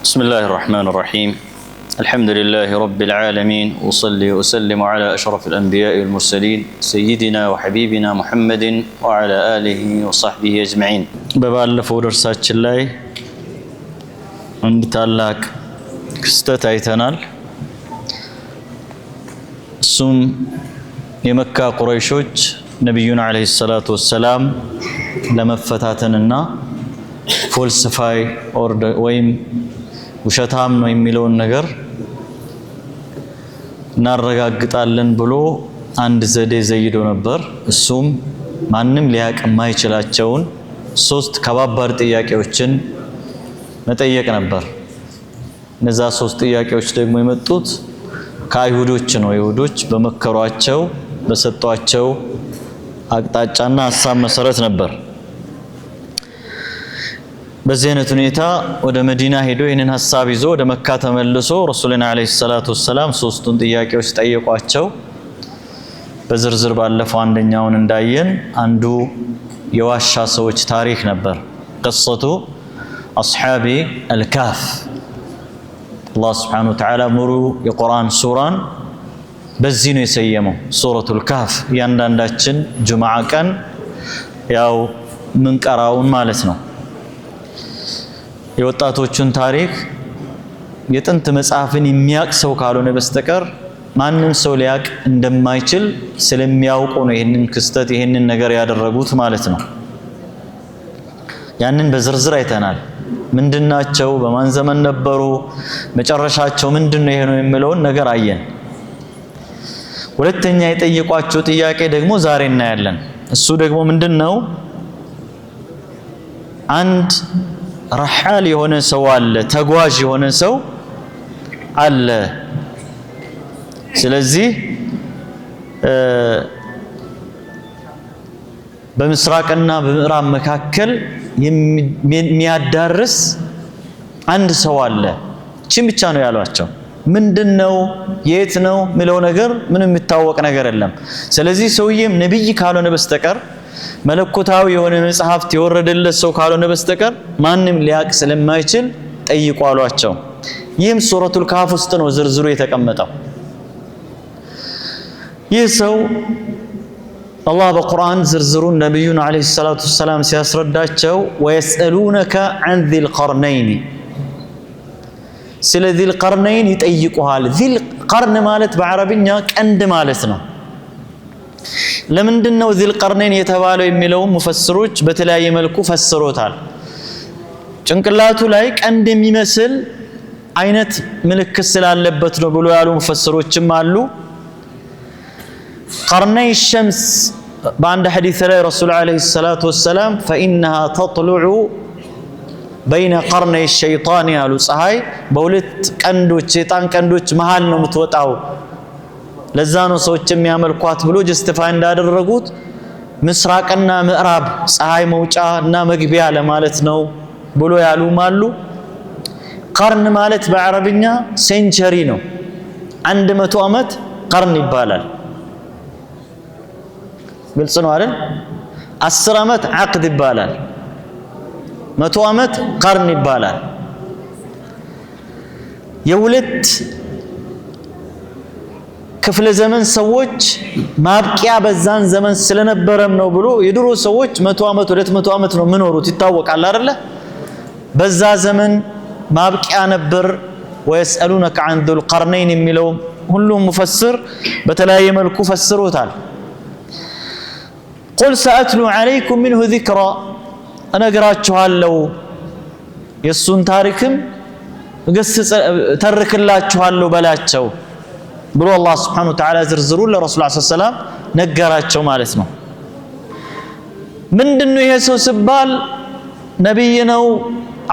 بسم الله الرحمن الرحيم الحمد لله رب العالمين وصلي وسلم على أشرف الأنبياء والمرسلين سيدنا وحبيبنا محمد وعلى آله وصحبه أجمعين ببالف ودرسات الله عند تالاك كستتايتنال سم يمكى قريشوج نبينا عليه الصلاة والسلام لما فتاتننا فلسفاي ويم ውሸታም ነው የሚለውን ነገር እናረጋግጣለን ብሎ አንድ ዘዴ ዘይዶ ነበር። እሱም ማንም ሊያቅ የማይችላቸውን ሶስት ከባባድ ጥያቄዎችን መጠየቅ ነበር። እነዛ ሶስት ጥያቄዎች ደግሞ የመጡት ከአይሁዶች ነው። አይሁዶች በመከሯቸው በሰጧቸው አቅጣጫና ሐሳብ መሰረት ነበር። በዚህ አይነት ሁኔታ ወደ መዲና ሄዶ ይህንን ሐሳብ ይዞ ወደ መካ ተመልሶ ረሱልና አለይሂ ሰላቱ ወሰላም ሶስቱን ጥያቄዎች ጠየቋቸው። በዝርዝር ባለፈው አንደኛውን እንዳየን አንዱ የዋሻ ሰዎች ታሪክ ነበር። قصة أصحاب الكهف الله سبحانه وتعالى ሙሉ የቁርአን ሱራን በዚህ ነው የሰየመው። ሱረቱል ካህፍ ያንዳንዳችን ጁምዓ ቀን ያው ምንቀራውን ማለት ነው። የወጣቶቹን ታሪክ የጥንት መጽሐፍን የሚያቅ ሰው ካልሆነ በስተቀር ማንም ሰው ሊያቅ እንደማይችል ስለሚያውቁ ነው ይሄንን ክስተት ይሄንን ነገር ያደረጉት ማለት ነው። ያንን በዝርዝር አይተናል። ምንድናቸው? በማን ዘመን ነበሩ? መጨረሻቸው ምንድነው? ይሄ ነው የሚለውን ነገር አየን። ሁለተኛ የጠየቋቸው ጥያቄ ደግሞ ዛሬ እናያለን። እሱ ደግሞ ምንድነው? አንድ ረሐል የሆነ ሰው አለ፣ ተጓዥ የሆነ ሰው አለ። ስለዚህ በምስራቅና በምዕራብ መካከል የሚያዳርስ አንድ ሰው አለ። እቺን ብቻ ነው ያሏቸው። ምንድነው? የት ነው ምለው ነገር ምንም የሚታወቅ ነገር የለም። ስለዚህ ሰውዬም ነብይ ካልሆነ በስተቀር መለኮታዊ የሆነ መጽሐፍት የወረደለት ሰው ካልሆነ በስተቀር ማንም ሊያቅ ስለማይችል ጠይቁ አሏቸው። ይህም ሱረቱል ካህፍ ውስጥ ነው ዝርዝሩ የተቀመጠው። ይህ ሰው አላህ በቁርአን ዝርዝሩን ነብዩን አለይሂ ሰላቱ ወሰላም ሲያስረዳቸው ወየስአሉነከ ዐን ዚል ቀርነይን ስለ ዚል ቀርነይን ይጠይቁሃል። ዚል ቀርን ማለት በአረብኛ ቀንድ ማለት ነው። ለምንድነው ዚል ቀርነይን የተባለው የሚለው ሙፈስሮች በተለያየ መልኩ ፈስሮታል። ጭንቅላቱ ላይ ቀንድ የሚመስል አይነት ምልክት ስላለበት ነው ብሎ ያሉ ሙፈስሮችም አሉ። ቀርነይ ሸምስ በአንድ ሐዲስ ላይ ረሱል አለይሂ ሰላቱ ወሰላም فإنها تطلع بين قرني الشيطان ያሉ ፀሐይ በሁለት ቀንዶች የጣን ቀንዶች መሃል ነው የምትወጣው። ለዛ ነው ሰዎች የሚያመልኳት ብሎ ጀስቲፋይ እንዳደረጉት ምስራቅና ምዕራብ ፀሐይ መውጫና መግቢያ ለማለት ነው ብሎ ያሉም አሉ። ቀርን ማለት በአረብኛ ሴንቸሪ ነው። 100 ዓመት ቀርን ይባላል። ግልጽ ነው አይደል? 10 ዓመት ዓቅድ ይባላል። 100 ዓመት ቀርን ይባላል። የሁለት ክፍለ ዘመን ሰዎች ማብቂያ በዛን ዘመን ስለነበረም ነው ብሎ የድሮ ሰዎች 100 ዓመት 200 ዓመት ነው የሚኖሩት ይታወቃል አይደለ? በዛ ዘመን ማብቂያ ነበር። ወይስአሉነከ ዐን ዚል ቀርነይን የሚለው ሁሉም ሙፈስር በተለያየ መልኩ ፈስሮታል። ቁል ሰአትሉ ዐለይኩም ሚንሁ ዚክራ እነግራችኋለሁ የሱን ታሪክም ተርክላችኋለሁ በላቸው ብሎ አላህ Subhanahu Wa Ta'ala ዝርዝሩን ለረሱል ሰለላሁ ዐለይሂ ወሰለም ነገራቸው ማለት ነው። ምንድነው ይሄ ሰው ሲባል ነብይ ነው፣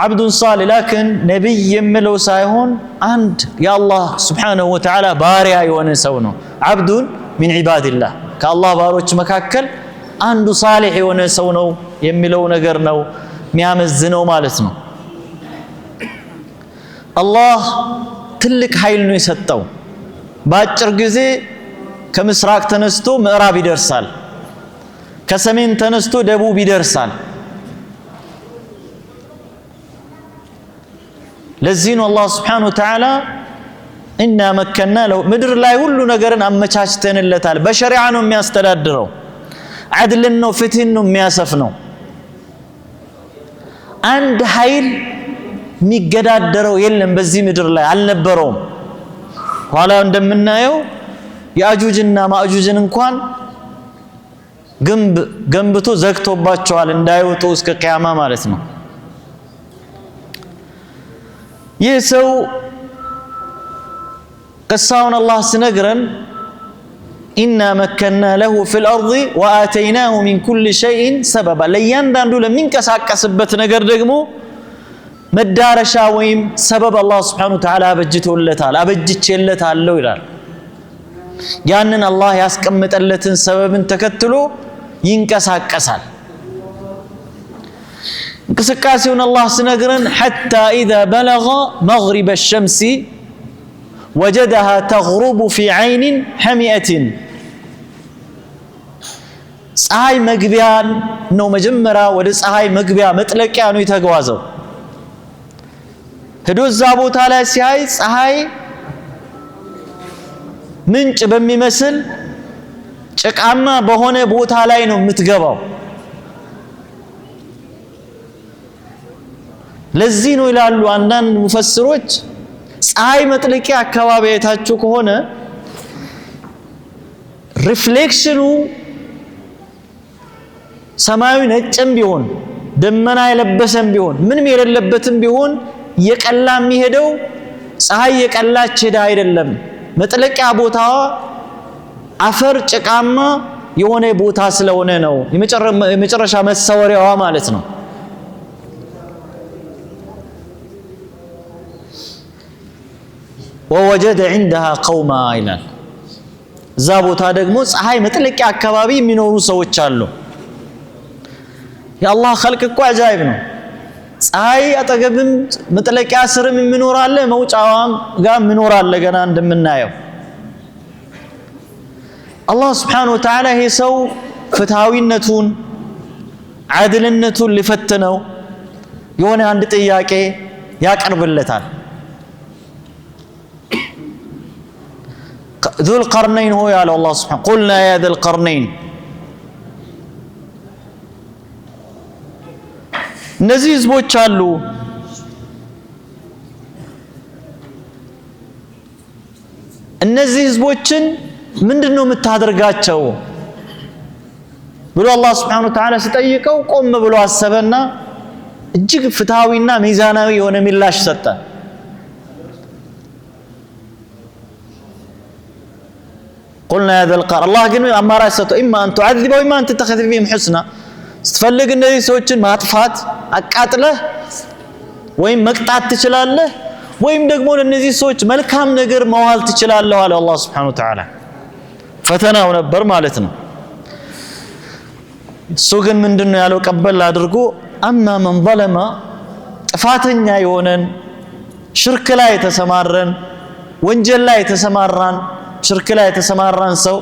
አብዱን ሷሊህ ላኪን ነብይ የሚለው ሳይሆን አንድ የአላህ Subhanahu Wa Ta'ala ባሪያ የሆነ ሰው ነው። አብዱን ሚን ዒባዲላህ ከአላህ ባሮች መካከል አንዱ ሷሊህ የሆነ ሰው ነው የሚለው ነገር ነው የሚያመዝነው ማለት ነው። አላህ ትልቅ ኃይል ነው የሰጠው። በአጭር ጊዜ ከምስራቅ ተነስቶ ምዕራብ ይደርሳል፣ ከሰሜን ተነስቶ ደቡብ ይደርሳል። ለዚህ ነው አላህ Subhanahu Wa Ta'ala ኢና መከና ለው ምድር ላይ ሁሉ ነገርን አመቻችተንለታል በሸሪዓ ነው የሚያስተዳድረው عدልን ነው ፍትህን ነው የሚያሰፍነው አንድ ኃይል የሚገዳደረው የለም በዚህ ምድር ላይ አልነበረውም ኋላ እንደምናየው ያጁጅና ማጁጅን እንኳን ገንብቶ ዘግቶባቸዋል እንዳይወጡ እስከ ቂያማ ማለት ነው ይህ ሰው قصاውን አላህ ሲነግረን إنا مكنا له في الأرض وآتيناه من كل شيء سببا ለእያንዳንዱ ለሚንቀሳቀስበት ነገር ደግሞ መዳረሻ ወይም ሰበብ አላህ Subhanahu Wa Ta'ala አበጅቶለታል አበጅቼለታለሁ ይላል ያንን አላህ ያስቀመጠለትን ሰበብን ተከትሎ ይንቀሳቀሳል እንቅስቃሴውን አላህ ሲነግረን حتى إذا بلغ مغرب الشمس وجدها تغرب في عين حمئة ፀሐይ መግቢያን ነው መጀመሪያ ወደ ፀሐይ መግቢያ መጥለቂያ ነው የተጓዘው ሄዶ እዛ ቦታ ላይ ሲያይ ፀሐይ ምንጭ በሚመስል ጭቃማ በሆነ ቦታ ላይ ነው የምትገባው ለዚህ ነው ይላሉ አንዳንድ ሙፈስሮች ፀሐይ መጥለቂያ አካባቢ የታችሁ ከሆነ ሪፍሌክሽኑ ሰማዩ ነጭም ቢሆን ደመና የለበሰም ቢሆን ምንም የሌለበትም ቢሆን የቀላ የሚሄደው ፀሐይ የቀላች ሄዳ አይደለም መጥለቂያ ቦታዋ አፈር ጭቃማ የሆነ ቦታ ስለሆነ ነው የመጨረሻ መሰወሪያዋ ማለት ነው ووجد عندها قوما ይላል እዛ ቦታ ደግሞ ፀሐይ መጥለቂያ አካባቢ የሚኖሩ ሰዎች አሉ የአላህ خلق እኮ አጃይብ ነው ፀሐይ አጠገብም መጥለቂያ ስርም የሚኖር አለ መውጫዋም ጋር የሚኖር አለ ገና እንደምናየው አላህ Subhanahu Wa Ta'ala ይሄ ሰው ፍትሃዊነቱን ዓድልነቱን ሊፈትነው የሆነ አንድ ጥያቄ ያቀርብለታል ذو القرنين هو يا الله سبحانه قلنا يا ذا القرنين እነዚህ ህዝቦች አሉ እነዚህ ህዝቦችን ምንድነው የምታደርጋቸው ብሎ አላህ Subhanahu Wa Ta'ala ሲጠይቀው ቆም ብሎ አሰበና እጅግ ፍትሃዊና ሚዛናዊ የሆነ ምላሽ ሰጠ قلنا يا ذا القرن الله ግን አማራጭ ሰጠው إما أن تعذب وإما أن تتخذ فيهم حسنا ስትፈልግ እነዚህ ሰዎችን ማጥፋት አቃጥለህ ወይም መቅጣት ትችላለህ ወይም ደግሞ ለነዚህ ሰዎች መልካም ነገር መዋል ትችላለህ አለ አላህ Subhanahu Wa Ta'ala ፈተናው ነበር ማለት ነው እሱ ግን ምንድነው ያለው ቀበል አድርጎ أما من ظلم ጥፋተኛ የሆነን ሽርክ ላይ ተሰማረን ወንጀል ላይ ተሰማራን ሽርክ ላይ ተሰማራን ሰው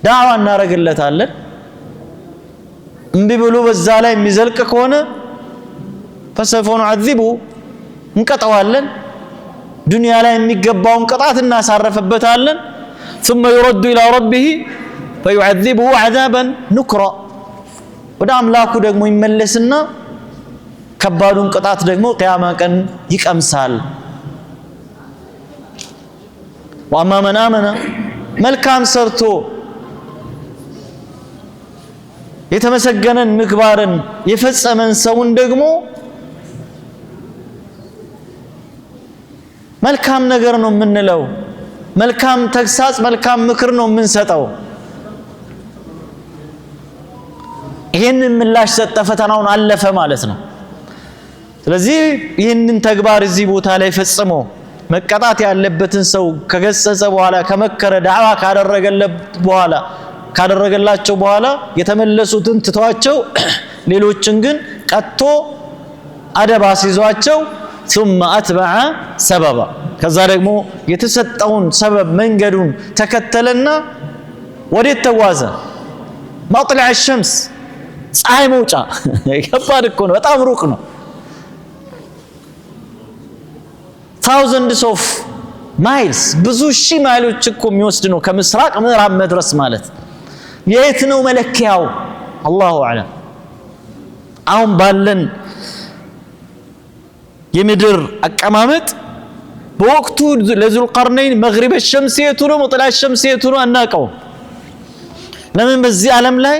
ዳዕዋ እናረግለታለን እንቢ ብሎ በዛ ላይ የሚዘልቅ ከሆነ فسوف نعذبه እንቀጣዋለን ዱንያ ላይ የሚገባውን ቅጣት እናሳረፈበታለን ثم يرد الى ربه فيعذبه عذابا نكرا ወደ አምላኩ ደግሞ ይመለስና ከባዱን ቅጣት ደግሞ ቂያማ ቀን ይቀምሳል واما من امن መልካም ሰርቶ የተመሰገነን ምግባርን የፈጸመን ሰውን ደግሞ መልካም ነገር ነው የምንለው መልካም ተግሳጽ መልካም ምክር ነው የምንሰጠው ይሄንን ምላሽ ሰጠ ፈተናውን አለፈ ማለት ነው ስለዚህ ይሄንን ተግባር እዚህ ቦታ ላይ ፈጽሞ መቀጣት ያለበትን ሰው ከገሰጸ በኋላ ከመከረ ዳዕዋ ካደረገላቸው በኋላ የተመለሱትን ትተዋቸው ሌሎችን ግን ቀጥቶ አደብ አስይዟቸው ثم اتبع سببا ከዛ ደግሞ የተሰጠውን ሰበብ መንገዱን ተከተለና ወዴት ተጓዘ مطلع الشمس ፀሐይ መውጫ ከባድ እኮ ነው በጣም ሩቅ ነው thousands of miles ብዙ ሺህ ማይሎች እኮ የሚወስድ ነው ከምስራቅ ምዕራብ መድረስ ማለት የት ነው መለኪያው አላሁ አለም አሁን ባለን የምድር አቀማመጥ በወቅቱ ለዙል ቀርነይን መግሪብ الشمسيቱ ነው መጥላ الشمسيቱ ነው አናቀው ለምን በዚህ ዓለም ላይ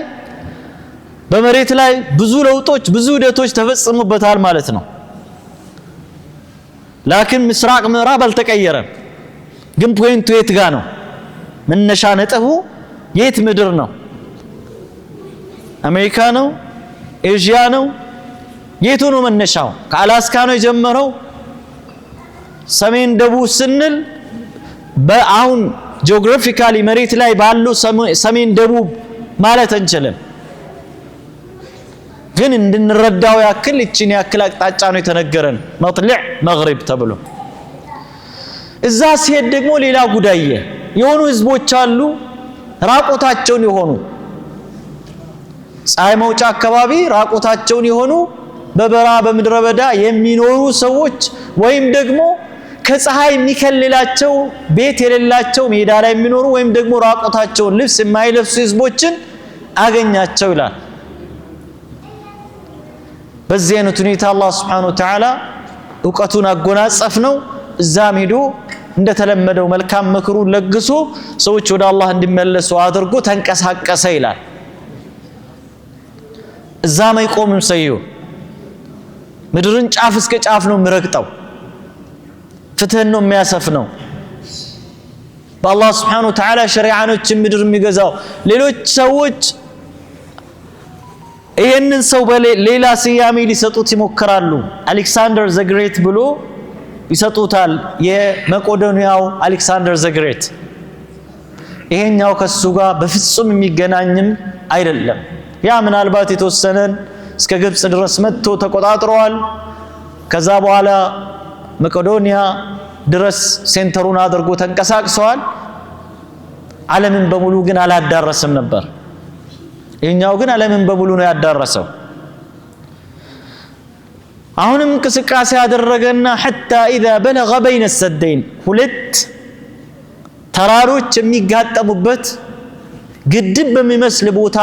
በመሬት ላይ ብዙ ለውጦች ብዙ ሂደቶች ተፈጽሙበታል ማለት ነው ላኪን ምስራቅ ምዕራብ አልተቀየረም ግን ፖይንቱ የት ጋር ነው መነሻ ነጥቡ የት ምድር ነው አሜሪካ ነው ኤዥያ ነው የቱ ነው መነሻው ከአላስካ ነው የጀመረው ሰሜን ደቡብ ስንል በአሁን ጂኦግራፊካሊ መሬት ላይ ባለው ሰሜን ደቡብ ማለት እንችላለን ግን እንድንረዳው ያክል እቺን ያክል አቅጣጫ ነው የተነገረን መጥልዕ መግሪብ ተብሎ እዛ ሲሄድ ደግሞ ሌላ ጉዳይ የሆኑ ህዝቦች አሉ ራቆታቸውን የሆኑ ፀሐይ መውጫ አካባቢ ራቆታቸውን የሆኑ በበራ በምድረ በዳ የሚኖሩ ሰዎች ወይም ደግሞ ከፀሐይ የሚከልላቸው ቤት የሌላቸው ሜዳ ላይ የሚኖሩ ወይም ደግሞ ራቆታቸውን ልብስ የማይለብሱ ህዝቦችን አገኛቸው ይላል በዚህ አይነት ሁኔታ አላህ Subhanahu Wa Ta'ala ዕውቀቱን አጎናጸፍ ነው እዛም ሄዶ እንደተለመደው መልካም ምክሩን ለግሶ ሰዎች ወደ አላህ እንዲመለሱ አድርጎ ተንቀሳቀሰ ይላል እዛም አይቆምም ሰዩ ምድርን ጫፍ እስከ ጫፍ ነው የሚረግጠው ፍትህን ነው የሚያሰፍነው በአላህ Subhanahu Wa Ta'ala ሸሪዓኖችን ምድር የሚገዛው ሌሎች ሰዎች ይሄንን ሰው በሌላ ስያሜ ሊሰጡት ይሞክራሉ አሌክሳንደር ዘ ግሬት ብሎ ይሰጡታል የመቄዶንያው አሌክሳንደር ዘ ግሬት ይሄኛው ከሱ ጋር በፍጹም የሚገናኝም አይደለም ያ ምናልባት የተወሰነን እስከ ግብጽ ድረስ መጥቶ ተቆጣጥሯል ከዛ በኋላ መቄዶንያ ድረስ ሴንተሩን አድርጎ ተንቀሳቅሷል ዓለምን በሙሉ ግን አላዳረሰም ነበር ይሄኛው ግን ዓለምን በሙሉ ነው ያዳረሰው አሁንም እንቅስቃሴ ያደረገና حتى اذا بلغ بين السدين ሁለት ተራሮች የሚጋጠሙበት ግድብ በሚመስል ቦታ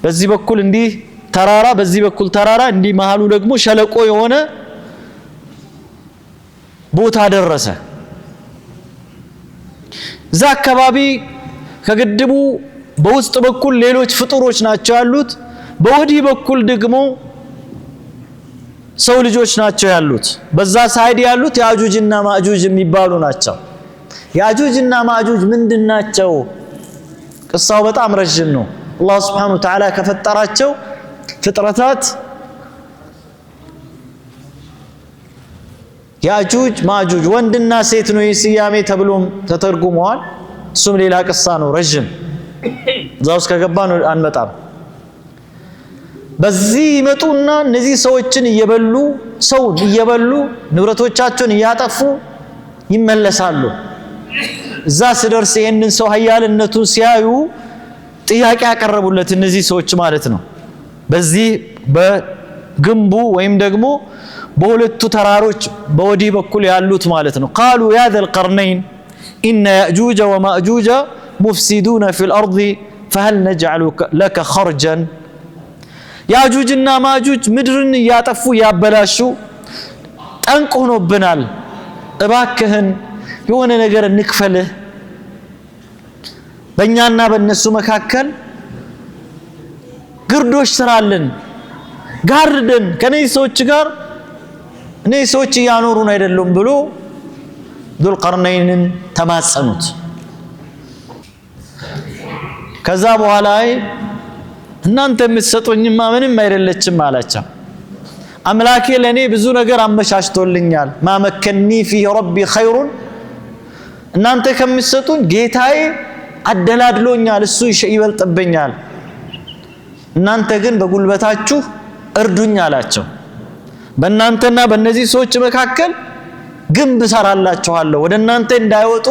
በዚህ በኩል እንዲህ ተራራ በዚህ በኩል ተራራ እንዲህ መሃሉ ደግሞ ሸለቆ የሆነ ቦታ ደረሰ እዛ አካባቢ ከግድቡ በውስጥ በኩል ሌሎች ፍጡሮች ናቸው ያሉት በወዲህ በኩል ደግሞ ሰው ልጆች ናቸው ያሉት በዛ ሳይድ ያሉት ያጁጅና ማጁጅ የሚባሉ ናቸው ያጁጅና ማጁጅ ምንድናቸው ቅሳው በጣም ረጅም ነው አላህ Subhanahu Wa Ta'ala ከፈጠራቸው ፍጥረታት ያጁጅ ማጁጅ ወንድና ሴት ነው የስያሜ ተብሎም ተተርጉመዋል እሱም ሌላ ቅሳ ነው ረጅም ዛውስ ከገባን አንመጣም በዚህ ይመጡና እነዚህ ሰዎችን እየበሉ ሰው እየበሉ ንብረቶቻቸውን እያጠፉ ይመለሳሉ እዛ ሲደርስ ይሄንን ሰው ኃያልነቱን ሲያዩ ጥያቄ ያቀረቡለት እነዚህ ሰዎች ማለት ነው በዚህ በግንቡ ወይም ደግሞ በሁለቱ ተራሮች በወዲህ በኩል ያሉት ማለት ነው قالوا يا ذا القرنين إن يأجوج ومأجوج مفسدون في الأرض فهل نجعل لك خرجا ያጁጅና ማጁጅ ምድርን ያጠፉ ያበላሹ ጠንቅ ሆኖብናል እባክህን የሆነ ነገር እንክፈልህ በእኛና በእነሱ መካከል ግርዶሽ ስራልን ጋርደን ከነዚህ ሰዎች ጋር እነዚህ ሰዎች ያኖሩን አይደለም ብሎ ذو القرنين ተማጸኑት ከዛ በኋላ እናንተ የምትሰጡኝማ ምንም አይደለችም አላቸው አምላኬ ለኔ ብዙ ነገር አመቻችቶልኛል ማመከኒ في ربي خير እናንተ ከምትሰጡኝ ጌታዬ አደላድሎኛል እሱ ይበልጥብኛል እናንተ ግን በጉልበታችሁ እርዱኝ አላቸው በእናንተና በእነዚህ ሰዎች መካከል ግንብ ሰራላችኋለሁ ወደ እናንተ እንዳይወጡ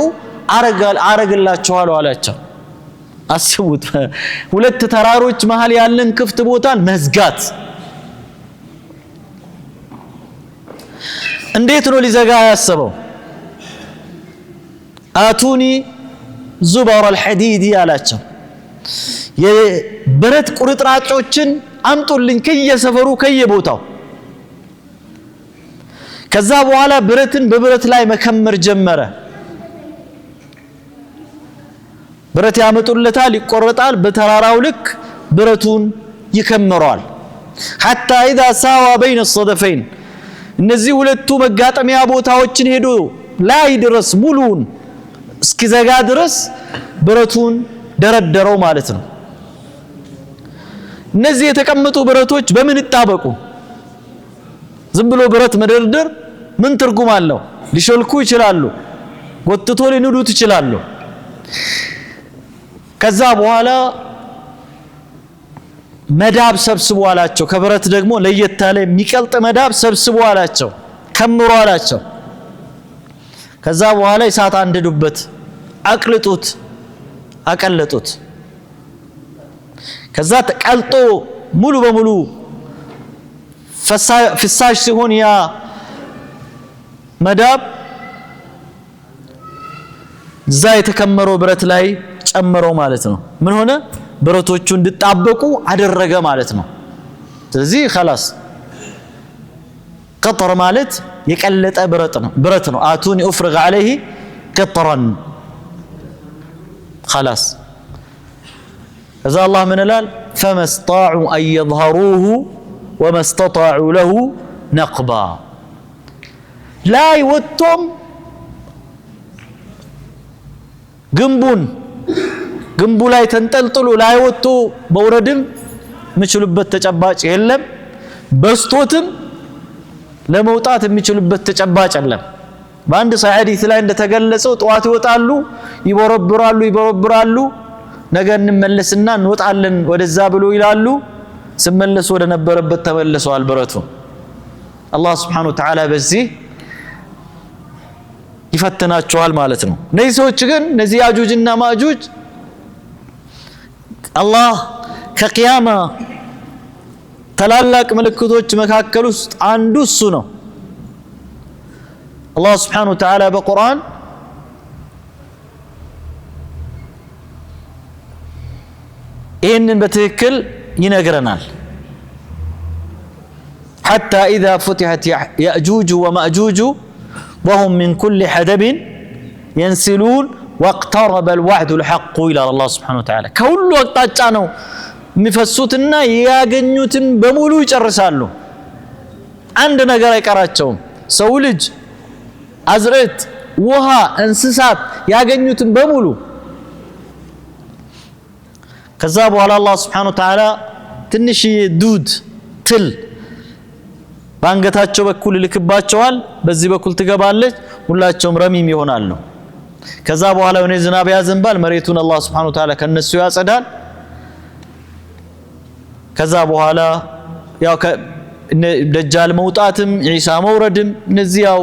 አረግላችኋለሁ አላቸው አስቡት ሁለት ተራሮች መሃል ያለን ክፍት ቦታን መዝጋት እንዴት ነው ሊዘጋ ያሰበው? አቱኒ ዙበር አልሐዲድ አላቸው። የብረት ቁርጥራጮችን አምጡልኝ ከየሰፈሩ ከየቦታው። ከዛ በኋላ ብረትን በብረት ላይ መከመር ጀመረ። ብረት ያመጡለታል፣ ይቆረጣል። በተራራው ልክ ብረቱን ይከምረዋል። ሐታ ኢዛ ሳዋ በይነ الصدفين እነዚህ ሁለቱ መጋጠሚያ ቦታዎችን ሄዶ ላይ ድረስ ሙሉውን እስኪዘጋ ድረስ ብረቱን ደረደረው ማለት ነው። እነዚህ የተቀመጡ ብረቶች በምን ይጣበቁ? ዝም ብሎ ብረት መደርደር ምን ትርጉም አለው? ሊሾልኩ ይችላሉ፣ ጎትቶ ሊንዱት ይችላሉ። ከዛ በኋላ መዳብ ሰብስቡ አላቸው። ከብረት ደግሞ ለየት ያለ የሚቀልጥ መዳብ ሰብስቡ አላቸው፣ ከምሩ አላቸው። ከዛ በኋላ እሳት አንድዱበት፣ አቅልጡት፣ አቀለጡት። ከዛ ተቀልጦ ሙሉ በሙሉ ፍሳሽ ሲሆን ያ መዳብ እዛ የተከመረው ብረት ላይ ጨመረው ማለት ነው። ምን ሆነ? ብረቶቹ እንዲጣበቁ አደረገ ማለት ነው። ስለዚህ خلاص قطر ማለት የቀለጠ ብረት ነው። አቱኒ افرغ عليه قطرا خلاص እዛ አላህ ምን ይላል? فما استطاعوا ان يظهروه وما استطاعوا له نقبا ላይ ወጥቶም ግንቡ ላይ ተንጠልጥሎ ላይ ወጥቶ በውረድም የሚችሉበት ተጨባጭ የለም። በስቶትም ለመውጣት የሚችሉበት ተጨባጭ የለም። በአንድ ሰሒህ ሐዲስ ላይ እንደተገለጸው ጠዋት ይወጣሉ፣ ይበረብራሉ፣ ነገ እንመለስና እንወጣለን ወደዛ ብሎ ይላሉ። ስመለሱ ወደ ነበረበት ተመልሰዋል ብረቱ። አላህ ሱብሓነሁ ወተዓላ በዚህ ይፈትናቸዋል ማለት ነው። እነዚህ ሰዎች ግን እነዚህ ያጁጅና ማጁጅ አላህ ከቂያማ ታላላቅ ምልክቶች መካከል ውስጥ አንዱ እሱ ነው። አላህ ሱብሓነሁ ወተዓላ በቁርአን ይህንን በትክክል ይነግረናል። حتى إذا فتحت يأجوج ومأجوج وهم من كل حدب ينسلون واقترب الوعد الحق إلى الله سبحانه وتعالى كل وقت أجانو مفسوتنا ياغنيوتن بمولو يጨርሳሉ። አንድ ነገር አይቀራቸውም። ሰው ልጅ፣ አዝርዕት፣ ውሃ፣ እንስሳት ያገኙትን በሙሉ ከዛ በኋላ አላህ Subhanahu Wa Ta'ala ትንሽ ዱድ ትል ባንገታቸው በኩል ልክባቸዋል። በዚህ በኩል ትገባለች፣ ሁላቸውም ረሚም ይሆናሉ። ከዛ በኋላ የሆነ ዝናብ ያዘንባል፣ መሬቱን አላህ Subhanahu Wa Ta'ala ከነሱ ያጸዳል። ከዛ በኋላ ያው ደጃል መውጣትም ኢሳ መውረድም እነዚህ ያው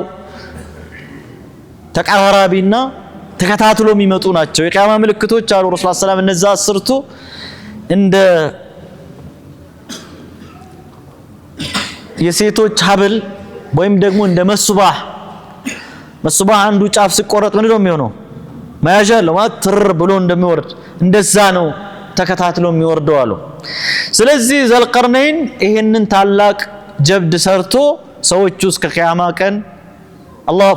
ተቀራራቢና ተከታትሎ የሚመጡ ናቸው። የቂያማ ምልክቶች አሉ። ረሱላህ ሰለላሁ ዐለይሂ ወሰለም እነዛ አስርቱ እንደ የሴቶች ሀብል ወይም ደግሞ እንደ መስባህ አንዱ ጫፍ ሲቆረጥ ምን ነው የሚሆነው? መያዣ አለው ማለት ትር ብሎ እንደሚወርድ እንደዛ ነው ተከታትሎ የሚወርደው አሉ። ስለዚህ ዘልቀርነይን ይሄንን ታላቅ ጀብድ ሰርቶ ሰዎቹ እስከ ቂያማ ቀን الله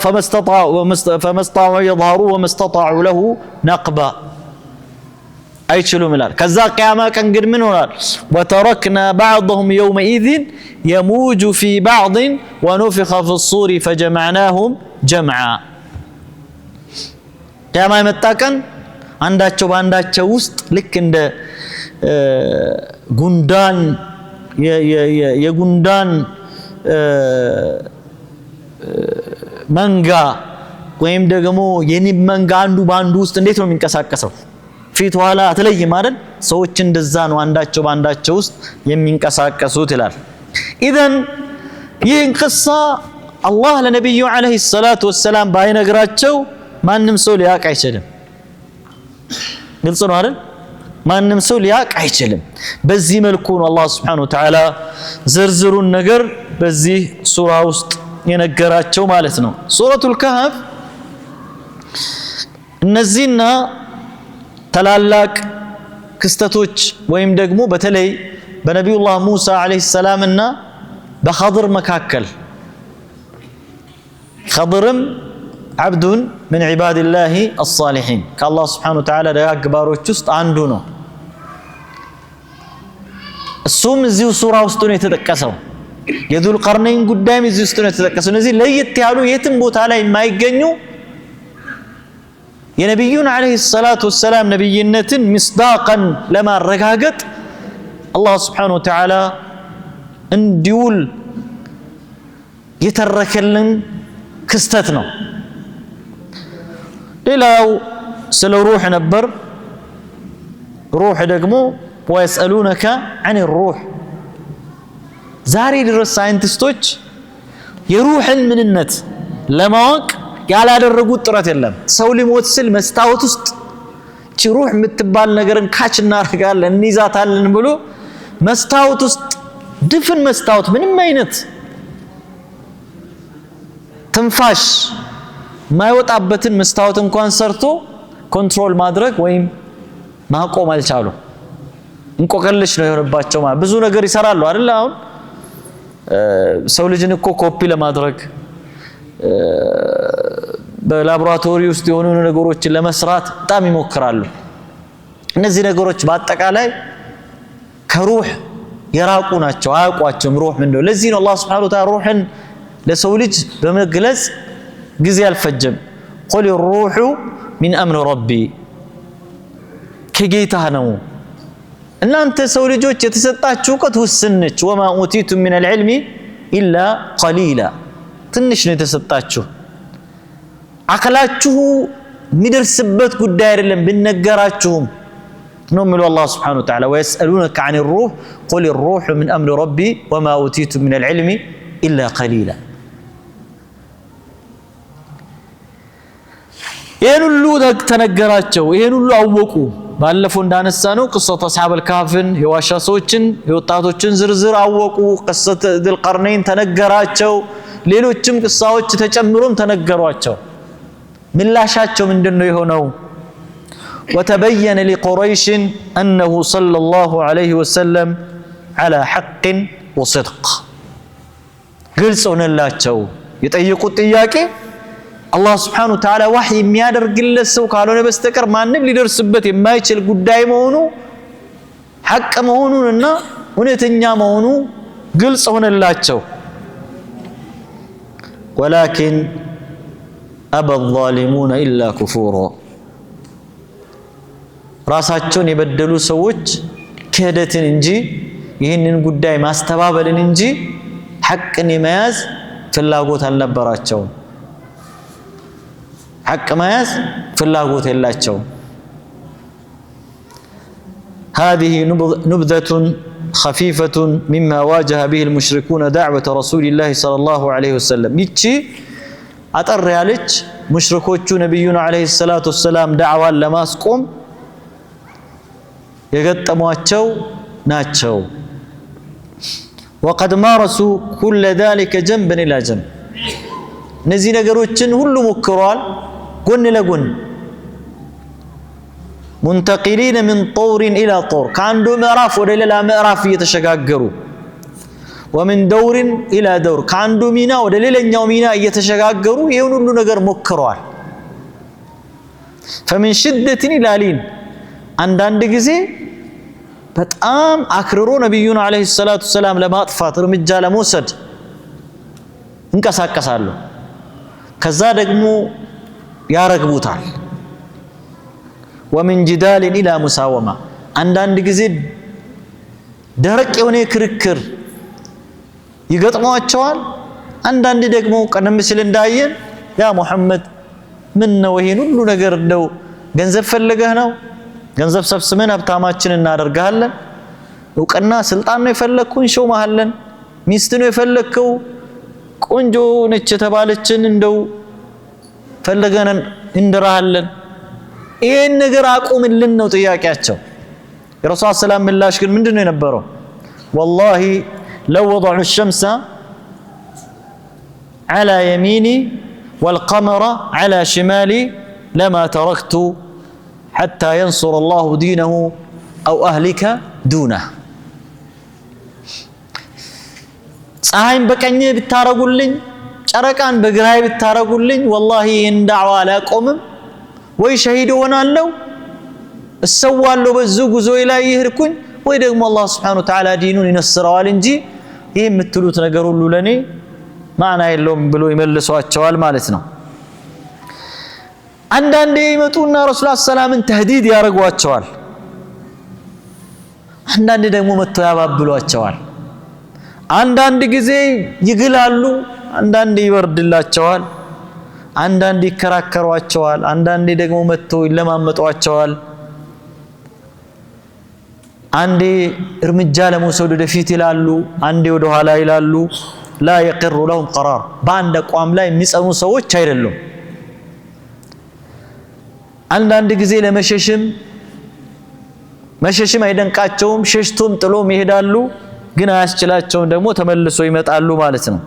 فما استطاعوا يظهروا وما استطاعوا له نقبا አይችሉም ይላል። ከዛ ቂያማ ቀን ግን ምን ሆናል? وتركنا بعضهم يومئذ يموج في بعض ونفخ في الصور فجمعناهم جمعا ቂያማ የመጣ ቀን አንዳቸው በአንዳቸው ውስጥ ልክ እንደ ጉንዳን የጉንዳን መንጋ ወይም ደግሞ የኒብ መንጋ አንዱ ባንዱ ውስጥ እንዴት ነው የሚንቀሳቀሰው? ፊት ኋላ አትለይም አይደል? ሰዎች እንደዛ ነው አንዳቸው ባንዳቸው ውስጥ የሚንቀሳቀሱት ይላል። ኢዘን ይህን ቅሳ አላህ ለነብዩ አለይሂ ሰላቱ ወሰላም ባይነግራቸው ማንም ሰው ሊያቅ አይችልም። ግልጽ ነው አይደል? ማንም ሰው ሊያቅ አይችልም። በዚህ መልኩ ነው አላህ Subhanahu Wa Ta'ala ዝርዝሩን ነገር በዚህ ሱራ ውስጥ የነገራቸው ማለት ነው። ሱረቱል ከህፍ እነዚህና ታላላቅ ክስተቶች ወይም ደግሞ በተለይ በነቢዩላህ ሙሳ አለይሂ ሰላምና በኸድር መካከል ኸድርም ዓብዱን ምን ዒባድላሂ አሳሊሒን ከአላህ ስብሓነሁ ወተዓላ ደጋግ ባሮች ውስጥ አንዱ ነው። እሱም እዚሁ ሱራ ውስጥ ነው የተጠቀሰው። የዙል ቀርነይን ጉዳይም እዚሁ ውስጥ ነው የተጠቀሰው። እነዚህ ለየት ያሉ የትም ቦታ ላይ የማይገኙ የነቢዩን ዓለይሂ ሰላቱ ወሰላም ነቢይነትን ምስዳቀን ለማረጋገጥ አላህ ስብሓነሁ ወተዓላ እንዲውል የተረከልን ክስተት ነው። ሌላው ስለ ሩህ ነበር። ሩህ ደግሞ ወየስአሉነከ ዐን ሩህ ዛሬ ድረስ ሳይንቲስቶች የሩህን ምንነት ለማወቅ ያላደረጉት ጥረት የለም። ሰው ሊሞት ሲል መስታወት ውስጥ እቺ ሩህ የምትባል ነገርን ካች እናደርጋለን እንይዛታለን ብሎ መስታወት ውስጥ ድፍን መስታወት ምንም አይነት ትንፋሽ ማይወጣበትን መስታወት እንኳን ሰርቶ ኮንትሮል ማድረግ ወይም ማቆም አልቻሉ። እንቆቅልሽ ነው የሆነባቸው። ማለት ብዙ ነገር ይሰራሉ አይደል? አሁን ሰው ልጅን እኮ ኮፒ ለማድረግ በላቦራቶሪ ውስጥ የሆኑ ነገሮችን ለመስራት በጣም ይሞክራሉ። እነዚህ ነገሮች በአጠቃላይ ከሩህ የራቁ ናቸው፣ አያውቋቸውም ሩህ ምንድነው። ለዚህ ነው አላህ ሱብሓነሁ ወተዓላ ሩህን ለሰው ልጅ በመግለጽ ጊዜ አልፈጀም። ቁል ሩሑ ሚን አምሪ ረቢ ከጌታህ ነው። እናንተ ሰው ልጆች የተሰጣችሁ እውቀት ውስን ነች። ወማ ኡቲቱም ሚን አልዕልሚ ኢላ ቀሊላ ትንሽ ነው የተሰጣችሁ። አክላችሁ የሚደርስበት ጉዳይ አይደለም ብነገራችሁም ነው የሚለው አላህ ሱብሓነሁ ወተዓላ። ወየስአሉነከ ዐን ሩህ ቁል ሩሑ ሚን አምሪ ረቢ ወማ ኡቲቱም ሚን አልዕልሚ ኢላ ቀሊላ። ይህን ሁሉ ተነገራቸው፣ ይህን ሁሉ አወቁ። ባለፈው እንዳነሳ ነው ቅሰት አስሐበል ካህፍን የዋሻ ሰዎችን የወጣቶችን ዝርዝር አወቁ። ቅሰት ዙል ቀርነይን ተነገራቸው። ሌሎችም ቅሳዎች ተጨምሮም ተነገሯቸው። ምላሻቸው ምንድነው የሆነው? ወተበየነ ሊቁረይሽን አነሁ ሰለላሁ ዐለይሂ ወሰለም ዐላ ሐቅን ወስድቅ ግልጽ ሆነላቸው። የጠየቁት ጥያቄ አላህ ስብሓነሁ ወተዓላ ዋህይ የሚያደርግለት ሰው ካልሆነ በስተቀር ማንም ሊደርስበት የማይችል ጉዳይ መሆኑ ሐቅ መሆኑንና እውነተኛ መሆኑ ግልጽ ሆነላቸው። ወላኪን አበ ዛሊሙነ ኢላ ኩፉራ ራሳቸውን የበደሉ ሰዎች ክህደትን እንጂ ይህንን ጉዳይ ማስተባበልን እንጂ ሐቅን የመያዝ ፍላጎት አልነበራቸውም። ሐቅ መያዝ ፍላጎት የላቸውም። هذه نبذة خفيفة مما واجه به المشركون دعوة رسول الله صلى الله عليه وسلم ይቺ አጠር ያለች ሙሽሪኮቹ ነብዩን አለይሂ ሰላቱ ወሰላም ዳዕዋን ለማስቆም የገጠሟቸው ናቸው። وقد مارسوا كل ذلك جنبا إلى جنب እነዚህ ነገሮችን ሁሉ ሞክረዋል ጎን ለጎን منتقلين من طور إلى طور ከአንዱ ምዕራፍ ወደ ሌላ ምዕራፍ እየተሸጋገሩ ومن دور إلى دور ከአንዱ ሚና ወደ ሌላኛው ሚና እየተሸጋገሩ ይሄን ሁሉ ነገር ሞክረዋል። فمن شدة إلى لين አንዳንድ ጊዜ በጣም አክርሮ ነብዩን አለይሂ ሰላቱ ሰላም ለማጥፋት እርምጃ ለመውሰድ እንቀሳቀሳሉ። ከዛ ደግሞ ያረግቡታል። ومن جدال إلى مساومة አንዳንድ ጊዜ ደረቅ የሆነ ክርክር ይገጥሟቸዋል። አንዳንድ ደግሞ ቀደም ሲል እንዳየን ያ ሙሐመድ ምን ነው ይሄን ሁሉ ነገር እንደው ገንዘብ ፈልገህ ነው? ገንዘብ ሰብስበን ሀብታማችን እናደርጋለን። እውቅና ስልጣን ነው የፈለግኩን ሾመሃለን። ሚስት ነው የፈለግከው ቆንጆ ነች የተባለችን እንደው ፈልገን እንድራሃለን። ይሄን ነገር አቁምልን ነው ጥያቄያቸው። የረሱል ሰላም ምላሽ ግን ምንድነው የነበረው? والله لو وضعوا الشمس على يميني والقمر على شمالي لما تركت حتى ينصر الله دينه أو أهلك دونه ፀሐይን በቀኝ ብታረጉልኝ ጨረቃን በግራይ ብታረጉልኝ والله ይህን ዳዕዋ አላቆምም ወይ ሸሂድ ሆናለሁ እሰዋለሁ በዚህ ጉዞዬ ላይ ይሄድኩኝ ወይ ደግሞ አላህ Subhanahu Wa Ta'ala ዲኑን ይነስረዋል እንጂ ይሄ የምትሉት ነገር ሁሉ ለኔ ማዕና የለውም ብሎ ይመልሷቸዋል ማለት ነው አንዳንዴ ይመጡና ረሱል ሰላምን ተህዲድ ያረጓቸዋል አንዳንዴ ደግሞ መተው ያባብሏቸዋል አንዳንድ ጊዜ ይግላሉ አንዳንዴ ይወርድላቸዋል አንዳንዴ ይከራከሯቸዋል አንዳንዴ ደግሞ መተው ይለማመጧቸዋል አንዴ እርምጃ ለመውሰድ ወደፊት ይላሉ አንዴ ወደ ኋላ ይላሉ لا يقر لهم قرار በአንድ አቋም ላይ የሚጸኑ ሰዎች አይደሉም አንዳንድ ጊዜ ለመሸሽም አይደንቃቸውም ሸሽቶም ጥሎም ይሄዳሉ ግን አያስችላቸውም ደግሞ ተመልሶ ይመጣሉ ማለት ነው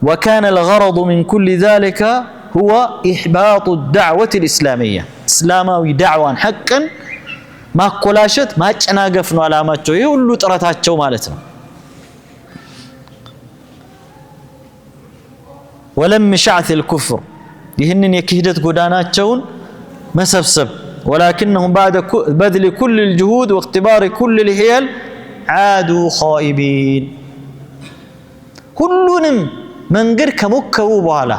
وكان الغرض من كل ذلك هو إحباط الدعوة الإسلامية اسلاماوي دعوة حقا ما كلاشت ما ጨናገፍ ነው አላማቸው ይሄ ሁሉ ጥረታቸው ማለት ነው ولم شعث الكفر ይህንን የክህደት ጎዳናቸውን مسبسب ولكنهم بعد بذل كل الجهود واختبار كل الحيل عادوا خائبين ሁሉንም መንገድ ከሞከሩ በኋላ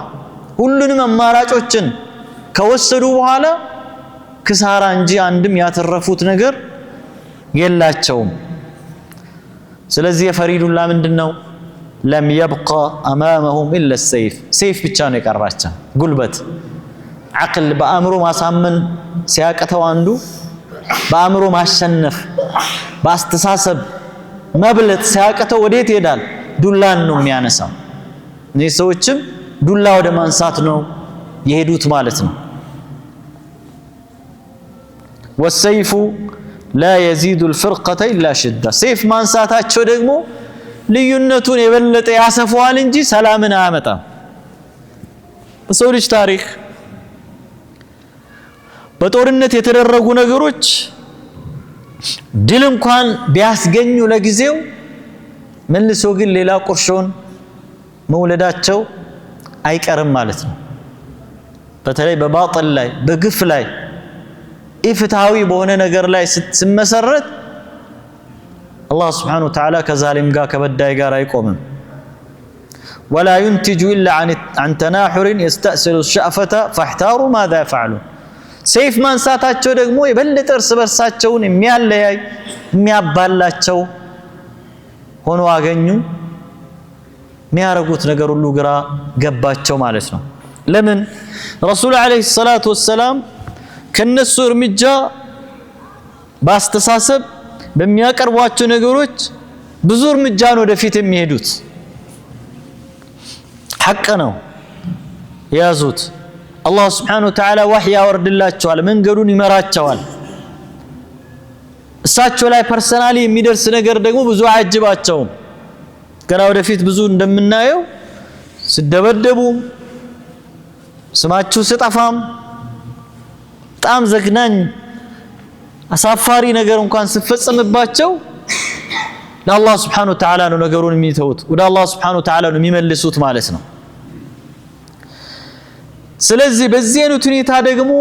ሁሉንም አማራጮችን ከወሰዱ በኋላ ክሳራ እንጂ አንድም ያተረፉት ነገር የላቸውም ስለዚህ የፈሪዱላ ምንድነው لم يبقى امامهم الا السيف سيف ብቻ ነው የቀራቸው ጉልበት عقل በአእምሮ ማሳመን ሲያቀተው አንዱ በአእምሮ ማሸነፍ በአስተሳሰብ መብለጥ ሲያቀተው ወዴት ይሄዳል ዱላን ነው የሚያነሳው እነዚህ ሰዎችም ዱላ ወደ ማንሳት ነው የሄዱት ማለት ነው والسيف لا يزيد الفرقة الا شدة سيف ማንሳታቸው ደግሞ ልዩነቱን የበለጠ ያሰፋዋል እንጂ ሰላምን አያመጣም በሰው ልጅ ታሪክ በጦርነት የተደረጉ ነገሮች ድል እንኳን ቢያስገኙ ለጊዜው መልሶ ግን ሌላ ቁርሾን መውለዳቸው አይቀርም ማለት ነው በተለይ በባጥል ላይ በግፍ ላይ ኢፍትሃዊ በሆነ ነገር ላይ ስትመሰረት الله سبحانه وتعالى كظالم ጋር ከበዳይ ጋር አይቆምም ولا ينتج الا عن تناحر يستأصل الشأفة فاحتاروا ماذا يفعلون سيف ማንሳታቸው ደግሞ የበለጠ እርስ በርሳቸውን የሚያለያይ የሚያባላቸው ሆኖ አገኙ የሚያረጉት ነገር ሁሉ ግራ ገባቸው ማለት ነው ለምን ረሱል አለይሂ ሰላቱ ወሰለም ከነሱ እርምጃ ባስተሳሰብ በሚያቀርቧቸው ነገሮች ብዙ እርምጃ ነው ወደፊት የሚሄዱት ሐቅ ነው ያዙት الله سبحانه وتعالى وحي ያወርድላቸዋል መንገዱን ይመራቸዋል እሳቸው ላይ ፐርሰናሊ የሚደርስ ነገር ደግሞ ብዙ አያጅባቸው ገና ወደፊት ብዙ እንደምናየው ሲደበደቡ ስማቸው ሲጠፋም በጣም ዘግናኝ አሳፋሪ ነገር እንኳን ሲፈጸምባቸው ለአላህ Subhanahu Wa Ta'ala ነው ነገሩን የሚተውት ወደ አላህ Subhanahu Wa Ta'ala ነው የሚመልሱት ማለት ነው ስለዚህ በዚህ አይነት ሁኔታ ደግሞ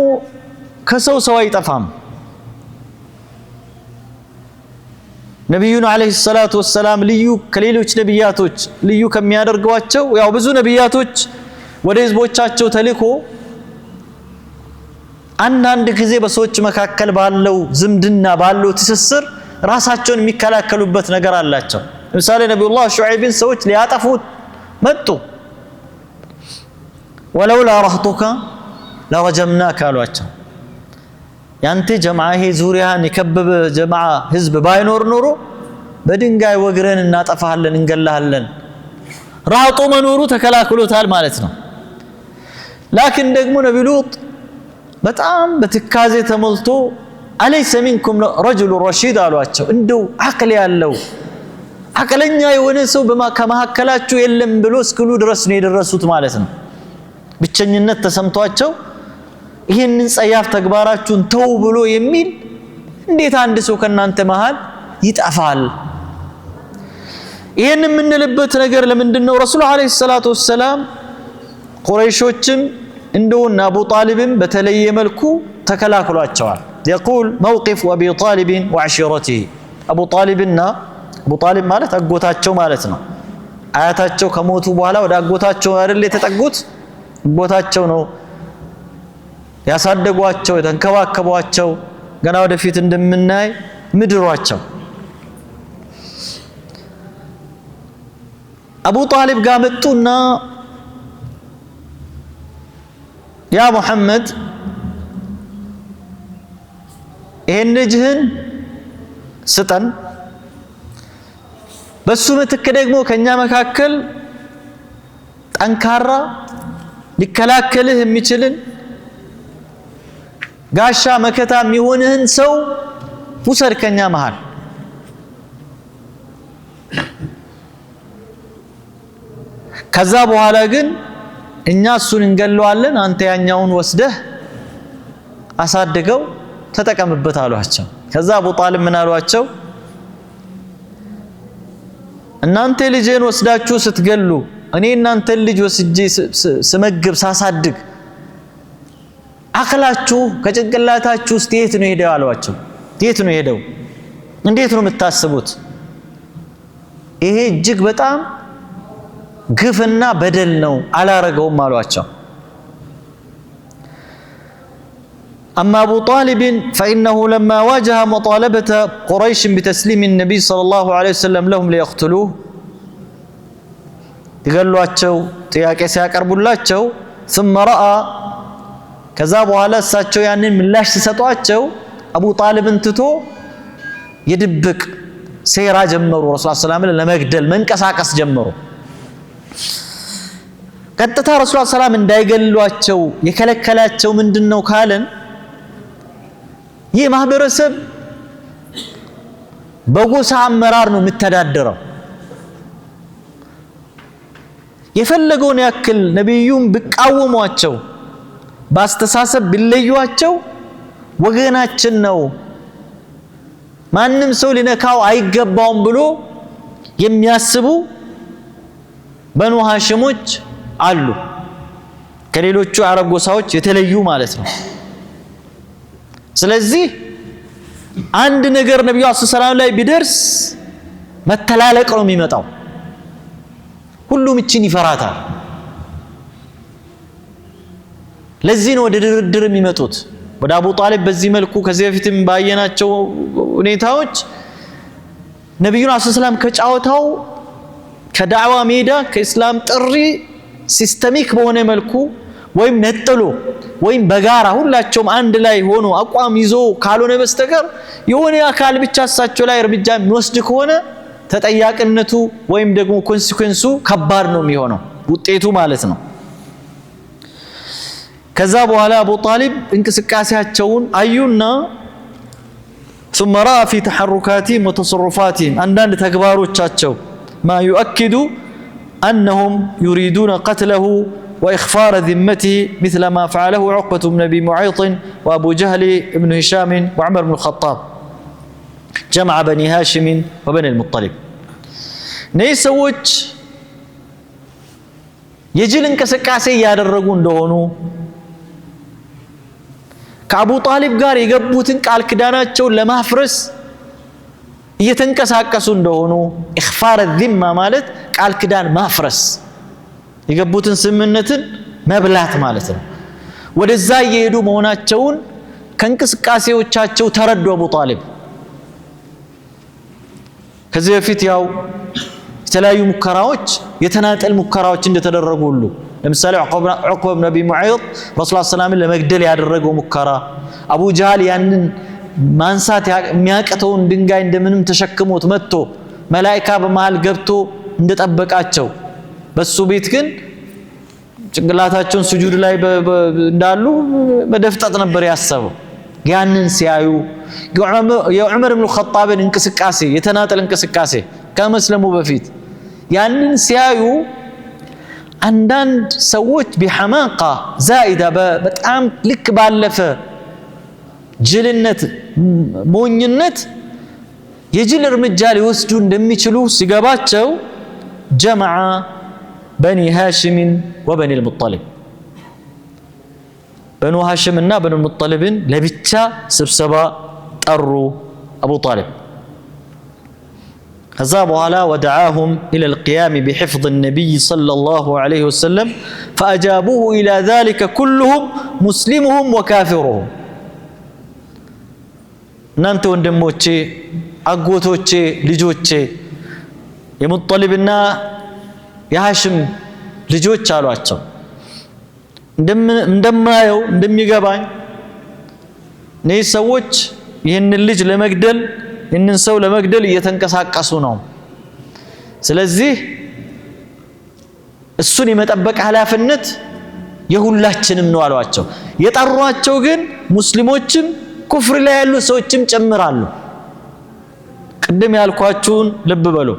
ከሰው አይጠፋም ነብዩን አለይሂ ሰላቱ ወሰለም ልዩ ከሌሎች ነብያቶች ልዩ ከሚያደርጓቸው ያው ብዙ ነብያቶች ወደ ህዝቦቻቸው ተልኮ አንዳንድ ጊዜ በሰዎች መካከል ባለው ዝምድና ባለው ትስስር ራሳቸውን የሚከላከሉበት ነገር አላቸው ለምሳሌ ነብዩላህ ሹዐይብን ሰዎች ሊያጠፉት መጡ ولولا رهطك لرجمناك አሏቸው ያንተ ጀማዓ ይሄ ዙሪያን የከበበ ጀማዓ ህዝብ ባይኖር ኖሮ በድንጋይ ወግረን እናጠፋለን እንገላለን ራጡ መኖሩ ተከላክሎታል ማለት ነው ላኪን ደግሞ ነብዩ ሉጥ በጣም በትካዜ ተሞልቶ አለይሰ ሚንኩም ረጁል ረሺድ አሏቸው እንደው አቅል ያለው አቀለኛ የሆነ ሰው ከመሐከላችሁ የለም ብሎ እስክሉ ድረስ ነው የደረሱት ማለት ነው። ብቸኝነት ተሰምቷቸው ይህንን ጸያፍ ተግባራችሁን ተው ብሎ የሚል እንዴት አንድ ሰው ከናንተ መሃል ይጠፋል? ይህን የምንልበት ነገር ለምንድነው? ረሱል አለይሂ ሰላቱ ወሰላም ቁረይሾችም እንደውና አቡ ጣሊብም በተለየ መልኩ ተከላክሏቸዋል። يقول موقف أبي طالب وعشيرته أبو طالب ማለት አጎታቸው ማለት ነው። አያታቸው ከሞቱ በኋላ ወደ አጎታቸው አይደል የተጠጉት? አጎታቸው ነው ያሳደጓቸው የተንከባከቧቸው ገና ወደፊት እንደምናይ ምድሯቸው። አቡ ጣሊብ ጋር መጡና ያ ሙሐመድ ይሄን ልጅህን ስጠን፣ በሱ ምትክ ደግሞ ከኛ መካከል ጠንካራ ሊከላከልህ የሚችልን ጋሻ መከታ የሚሆንህን ሰው ውሰድ ከኛ መሃል። ከዛ በኋላ ግን እኛ እሱን እንገለዋለን፣ አንተ ያኛውን ወስደህ አሳድገው ተጠቀምበት አሏቸው። ከዛ አቡ ጣሊብ ምን አሏቸው? እናንተ ልጄን ወስዳችሁ ስትገሉ እኔ እናንተን ልጅ ወስጄ ስመግብ ሳሳድግ አክላችሁ ከጭንቅላታችሁ ውስጥ የት ነው ሄደው አሏቸው። የት ነው ሄደው? እንዴት ነው የምታስቡት? ይሄ እጅግ በጣም ግፍና በደል ነው፣ አላረገውም አሏቸው። أما أبو طالب فإنه لما واجه مطالبة قريش بتسليم النبي صلى الله عليه وسلم لهم ليقتلوه يقولوا تياكي سيقربوا ثم رأى كذابوا على الساتشو يعني من لاش تساتواتشو أبو طالب انتتو يدبك سيرا جمروا رسول الله صلى الله عليه وسلم لما يقدل من كساكس جمروا قد تتا رسول الله صلى الله عليه وسلم እንዳይገሏቸው የከለከላቸው ምንድነው ካለን ይህ ማህበረሰብ በጎሳ አመራር ነው የሚተዳደረው። የፈለገውን ያክል ነብዩን ቢቃወሟቸው ባስተሳሰብ ቢለዩዋቸው ወገናችን ነው ማንም ሰው ሊነካው አይገባውም ብሎ የሚያስቡ በኑ ሃሽሞች አሉ። ከሌሎቹ አረብ ጎሳዎች የተለዩ ማለት ነው። ስለዚህ አንድ ነገር ነብዩ ሰለላሁ ዐለይሂ ወሰለም ላይ ቢደርስ መተላለቅ ነው የሚመጣው። ሁሉም እቺን ይፈራታል። ለዚህ ነው ወደ ድርድር የሚመጡት። ወደ አቡ ጣሊብ በዚህ መልኩ ከዚህ በፊትም ባየናቸው ሁኔታዎች ነብዩ ሰለላሁ ዐለይሂ ወሰለም ከጫወታው ከዳዕዋ ሜዳ ከእስላም ጥሪ ሲስተሚክ በሆነ መልኩ ወይም ነጥሎ ወይም በጋራ ሁላቸውም አንድ ላይ ሆኖ አቋም ይዞ ካልሆነ በስተቀር የሆነ አካል ብቻ እሳቸው ላይ እርምጃ የሚወስድ ከሆነ ተጠያቂነቱ ወይም ደግሞ ኮንሲኩዌንሱ ከባድ ነው የሚሆነው ውጤቱ ማለት ነው። ከዛ በኋላ አቡ ጣሊብ እንቅስቃሴያቸውን አዩና ثم رأى في تحركاتهم وتصرفاتهم عندنا تكباروቻቸው ما يؤكد أنهم يريدون قتله وإخفار ذمته مثل ما فعله عقبة بن أبي معيط وأبو جهل بن هشام وعمر بن الخطاب جمع بني هاشم وبني المطلب نيسوج يجل انكسكاسي ያደረጉ እንደሆኑ ከአቡ ጣሊብ ጋር የገቡትን ቃል ኪዳናቸውን ለማፍረስ እየተንቀሳቀሱ እንደሆኑ ኢኽፋር الذمة ማለት ቃል ኪዳን ማፍረስ የገቡትን ስምምነትን መብላት ማለት ነው። ወደዛ እየሄዱ መሆናቸውን ከእንቅስቃሴዎቻቸው ተረዱ አቡ ጣሊብ። ከዚህ በፊት ያው የተለያዩ ሙከራዎች የተናጠል ሙከራዎች እንደተደረጉ ሁሉ ለምሳሌ ዑቅባ ብን አቢ ሙዓይጥ ረሱል ሰለላሁ ለመግደል ያደረገው ሙከራ፣ አቡ ጀሃል ያንን ማንሳት የሚያቀተውን ድንጋይ እንደምንም ተሸክሞት መጥቶ መላእክት በመሃል ገብቶ እንደጠበቃቸው በሱ ቤት ግን ጭንቅላታቸውን ስጁድ ላይ እንዳሉ መደፍጠጥ ነበር ያሰበው። ያንን ሲያዩ የዑመር ኢብኑ ኸጣብን እንቅስቃሴ የተናጠል እንቅስቃሴ ከመስለሙ በፊት ያንን ሲያዩ አንዳንድ ሰዎች በሐማቃ ዛኢዳ በጣም ልክ ባለፈ ጅልነት ሞኝነት የጅል እርምጃ ሊወስዱ እንደሚችሉ ሲገባቸው ጀመዐ በኒ ሃሽም ወበኒ አልሙጠሊብ በኑ ሃሽምና በኑ አልሙጠሊብን ለብቻ ስብሰባ ጠሩ አቡ ጣሊብ ከዛ በኋላ ودعاهم إلى القيام بحفظ النبي صلى الله عليه وسلم فأجابوه إلى ذلك كلهم مسلمهم وكافرهم እናንተ ወንድሞቼ አጎቶቼ ልጆቼ የሙጠሊብና የሃሽም ልጆች አሏቸው እንደማየው እንደሚገባኝ እነዚህ ሰዎች ይህንን ልጅ ለመግደል ይህንን ሰው ለመግደል እየተንቀሳቀሱ ነው ስለዚህ እሱን የመጠበቅ ኃላፊነት የሁላችንም ነው አሏቸው የጠሯቸው ግን ሙስሊሞችም ኩፍር ላይ ያሉ ሰዎችም ጨምራሉ ቅድም ያልኳችሁን ልብ በሉ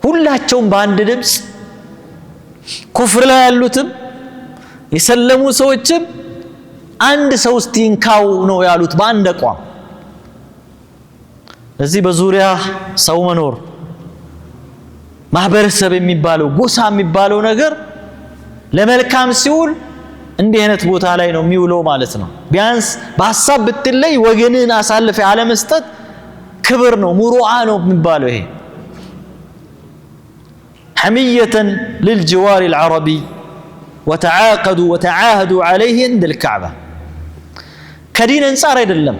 ሁላቸውም በአንድ ድምጽ ኩፍር ላይ ያሉትም የሰለሙ ሰዎችም አንድ ሰው እስቲንካው ነው ያሉት በአንድ አቋም እዚህ በዙሪያ ሰው መኖር ማህበረሰብ የሚባለው ጎሳ የሚባለው ነገር ለመልካም ሲውል እንዲህ አይነት ቦታ ላይ ነው የሚውለው ማለት ነው ቢያንስ በሐሳብ ብትለይ ወገንን አሳልፈ ያለ መስጠት ክብር ነው ሙሩዓ ነው የሚባለው ይሄ حمية للجوار العربي وتعاقدوا وتعاهدوا عليه عند الكعبة كدين انصار አይደለም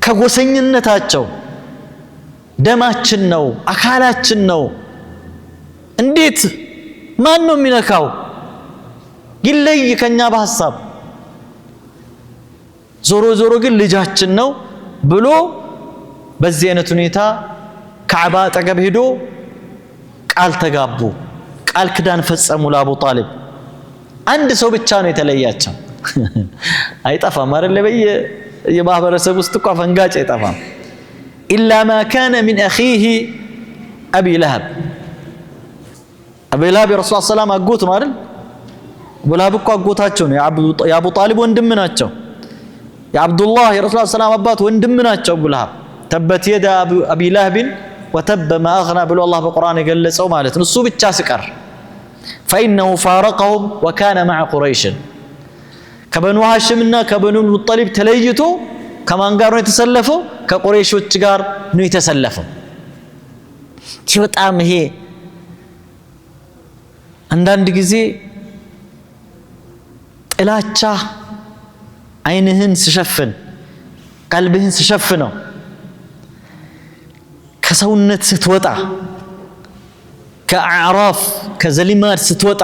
ከጎሰኝነታቸው ደማችን ነው አካላችን ነው እንዴት ማን ነው የሚነካው ይለይ ከኛ በሐሳብ ዞሮ ግን ልጃችን ነው ብሎ በዚህ አይነት ሁኔታ ካዕባ አጠገብ ሄዶ ቃል ተጋቡ ቃል ክዳን ፈጸሙ ለአቡ ጣሊብ አንድ ሰው ብቻ ነው የተለያቸው አይጠፋም አይደል የማህበረሰብ ውስጥ እኮ ፈንጋጭ አይጠፋም إلا ما كان من أخيه أبي لهب أبي لهب رسول الله صلى الله عليه وسلم أقوت ነው አይደል አቡ ለሃብ እኮ አጎታቸው ነው የአቡ ጣሊብ ወንድም ናቸው የአብዱላህ የረሱል ሰለላሁ ዐለይሂ ወሰለም አባት ወንድም ናቸው አቡ ለሃብ ተበት የዳ አቢ ለሃብ وتب ما أغنى بلو الله بالقرآن يقلصوا مالتن እሱ ብቻ ሲቀር فإنه فارقهم وكان مع قريش ከበኑ ሃሽምና ከበኑ ሙጠሊብ ተለይቶ ከማን ጋር ነው የተሰለፈው ከቁረይሾች ጋር ነው የተሰለፈው በጣም ይሄ አንዳንድ ጊዜ ጥላቻ አይንህን ሲሸፍን ቀልብህን ሲሸፍነው ከሰውነት ስትወጣ ከአዕራፍ ከዘሊማት ስትወጣ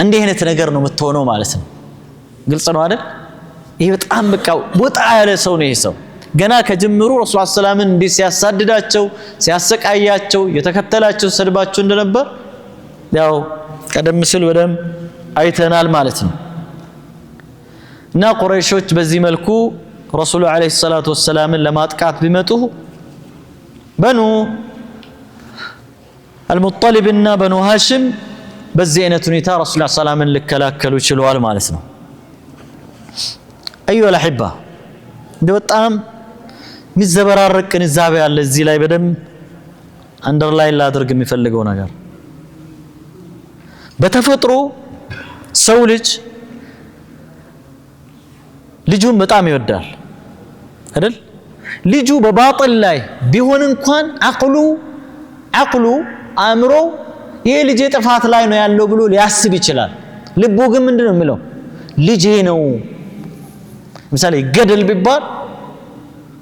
እንዲህ አይነት ነገር ነው የምትሆነው ማለት ነው ግልጽ ነው አይደል ይሄ በጣም በቃ ወጣ ያለ ሰው ነው ይሄ ሰው ገና ከጅምሩ ረሱል ሰለላሁ እንዲህ ሲያሳድዳቸው ሲያሰቃያቸው የተከተላቸው ሰድባቸው እንደነበር ያው ቀደም ሲል ወደም አይተናል ማለት ነው እና ቁረይሾች በዚህ መልኩ ረሱሉ አለይሂ ሰላቱ ወሰላምን ለማጥቃት ቢመጡ በኑ አልሙጠሊብ እና በኑ ሃሽም በዚህ አይነት ሁኔታ ረሱል ሰላምን ሊከላከሉ ችለዋል ማለት ነው አዩ አልአሕባ በጣም ሚዘበራረቅ ንዛቤ ያለ እዚህ ላይ በደም አንደርላይን ላድርግ የሚፈልገው ነገር በተፈጥሮ ሰው ልጁን በጣም ይወዳል አይደል ልጁ በባጥል ላይ ቢሆን እንኳን አቅሉ አእምሮ ይሄ ልጅ ጥፋት ላይ ነው ያለው ብሎ ሊያስብ ይችላል ልቡ ግን ምንድነው የሚለው ልጄ ነው ምሳሌ ገደል ቢባል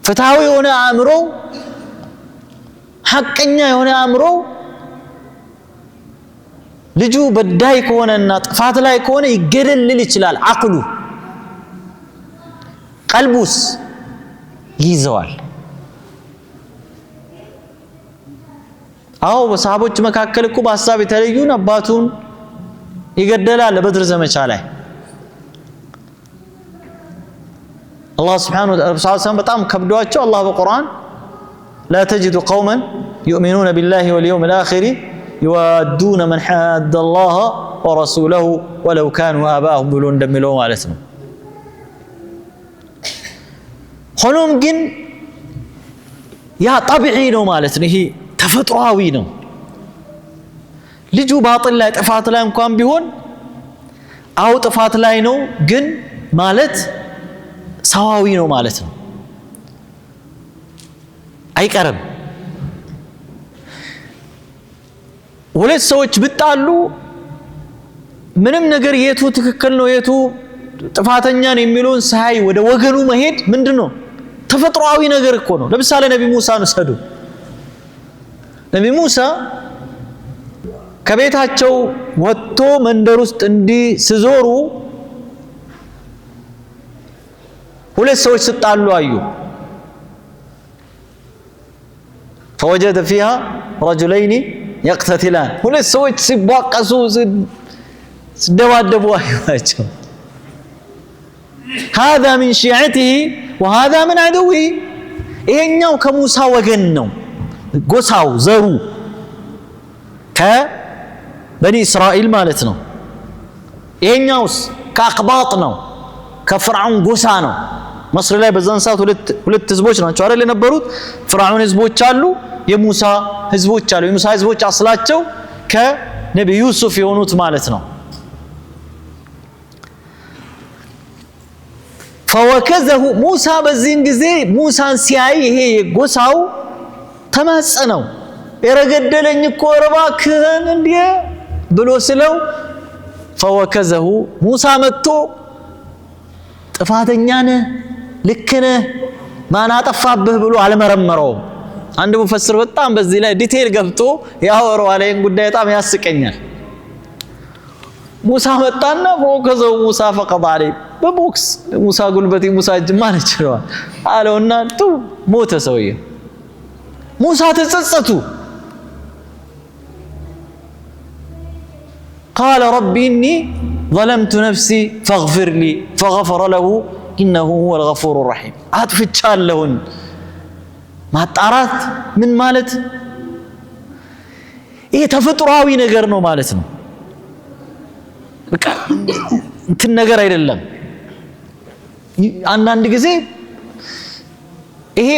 ፍትሃዊ የሆነ አእምሮ ሐቀኛ የሆነ አእምሮ ልጁ በዳይ ከሆነና ጥፋት ላይ ከሆነ ይገደል ሊል ይችላል አቅሉ ቀልቡስ ይዘዋል አው በሰሃቦች መካከል እኮ በሐሳብ የተለዩን አባቱን ይገደላል በድር ዘመቻ ላይ الله سبحانه وتعالى በጣም ከብዷቸው አላህ በቁርአን لا تجد قوما يؤمنون بالله واليوم الآخر يوادون من حاد الله ورسوله ولو كانوا آباءهم ብሎ እንደሚለው ማለት ነው ሆኖም ግን ያ ጠብዒ ነው ማለት ነው ይሄ ተፈጥሯዊ ነው ልጁ ባጥል ላይ ጥፋት ላይ እንኳን ቢሆን አው ጥፋት ላይ ነው ግን ማለት ሰዋዊ ነው ማለት ነው አይቀርም ሁለት ሰዎች ብጣሉ ምንም ነገር የቱ ትክክል ነው የቱ ጥፋተኛ ነው የሚሉን ሳይ ወደ ወገኑ መሄድ ምንድነው ተፈጥሯዊ ነገር እኮ ነው ለምሳሌ ነብይ ሙሳ ነሰዱ ነብይ ሙሳ ከቤታቸው ወጥቶ መንደር ውስጥ እንዲ ሲዞሩ ሁለት ሰዎች ሲጣሉ አዩ فوجد فيها رجلين يقتتلان ሁለት ሰዎች ሲቧቀሱ ሲደባደቡ አዩአቸው هذا من شيعته وهذا من عدوه ይሄኛው ከሙሳ ወገን ነው ጎሳው ዘሩ ከበኒ እስራኤል ማለት ነው ይሄኛውስ ከአቅባጥ ነው ከፍርዓውን ጎሳ ነው መስር ላይ በዛን ሰዓት ሁለት ህዝቦች ናቸው አይደል የነበሩት ፍርዓውን ህዝቦች አሉ የሙሳ ህዝቦች አሉ የሙሳ ህዝቦች አስላቸው ከነብዩ ዩሱፍ የሆኑት ማለት ነው فوكزه موسى በዚህን ጊዜ ሙሳን ሲያይ ይሄ ጎሳው ተማጸነው የረገደለኝ እኮ ረባክህን እንዴ ብሎ ስለው فوكزه موسى መጥቶ ጥፋተኛ ነህ ልክ ነህ ማን አጠፋብህ ብሎ አልመረመረውም አንድ ሙፈስር በጣም በዚህ ላይ ዲቴል ገብቶ ያወራው አለኝ ጉዳይ በጣም ያስቀኛል ሙሳ መጣና فوكزه موسى فقضى عليه በቦክስ ሙሳ ጉልበቴ ሙሳ ጅማ ነችሏል አለውና ቱ ሞተ ሰውዬ ሙሳ ተጸጸቱ قال رب إني ظلمت نفسي فاغفر لي فغفر له إنه هو الغفور الرحيم አጥፍቻለሁኝ ማጣራት ምን ማለት ይሄ ተፈጥሯዊ ነገር ነው ማለት ነው በቃ እንትን ነገር አይደለም አንዳንድ ጊዜ ይሄ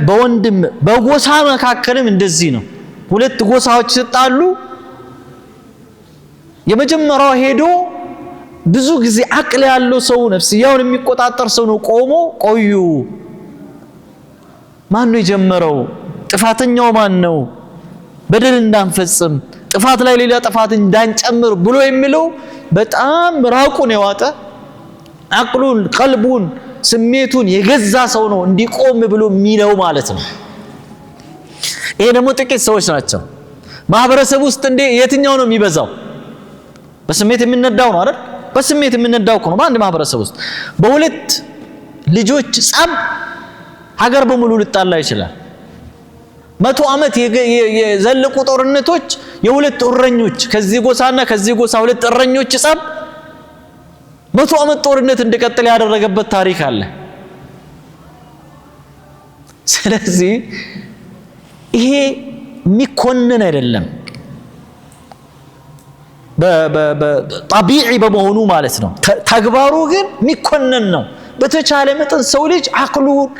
በወንድም በጎሳ መካከልም እንደዚህ ነው ሁለት ጎሳዎች ሲጣሉ የመጀመሪያው ሄዶ ብዙ ጊዜ አቅል ያለው ሰው ነፍስያውን የሚቆጣጠር ሰው ነው ቆሞ ቆዩ ማን ነው የጀመረው ጥፋተኛው ማን ነው በደል እንዳንፈጽም ጥፋት ላይ ሌላ ጥፋት እንዳንጨምር ብሎ የሚለው በጣም ራቁን የዋጠ አቅሉን ቀልቡን ስሜቱን የገዛ ሰው ነው እንዲቆም ብሎ የሚለው ማለት ነው ይሄ ደግሞ ጥቂት ሰዎች ናቸው ማህበረሰብ ውስጥ እንደ የትኛው ነው የሚበዛው በስሜት የሚነዳው ነው አይደል በስሜት የሚነዳው ነው በአንድ ማህበረሰብ ውስጥ በሁለት ልጆች ጻም ሀገር በሙሉ ሊጣላ ይችላል 100 አመት የዘለቁ ጦርነቶች የሁለት እረኞች ከዚህ ጎሳና ከዚህ ጎሳ ሁለት እረኞች ጻም 100 አመት ጦርነት እንደቀጠለ ያደረገበት ታሪክ አለ ስለዚህ ይሄ የሚኮነን አይደለም በጠቢዒ በመሆኑ ማለት ነው ተግባሩ ግን የሚኮነን ነው በተቻለ መጠን ሰው ልጅ አቅሉን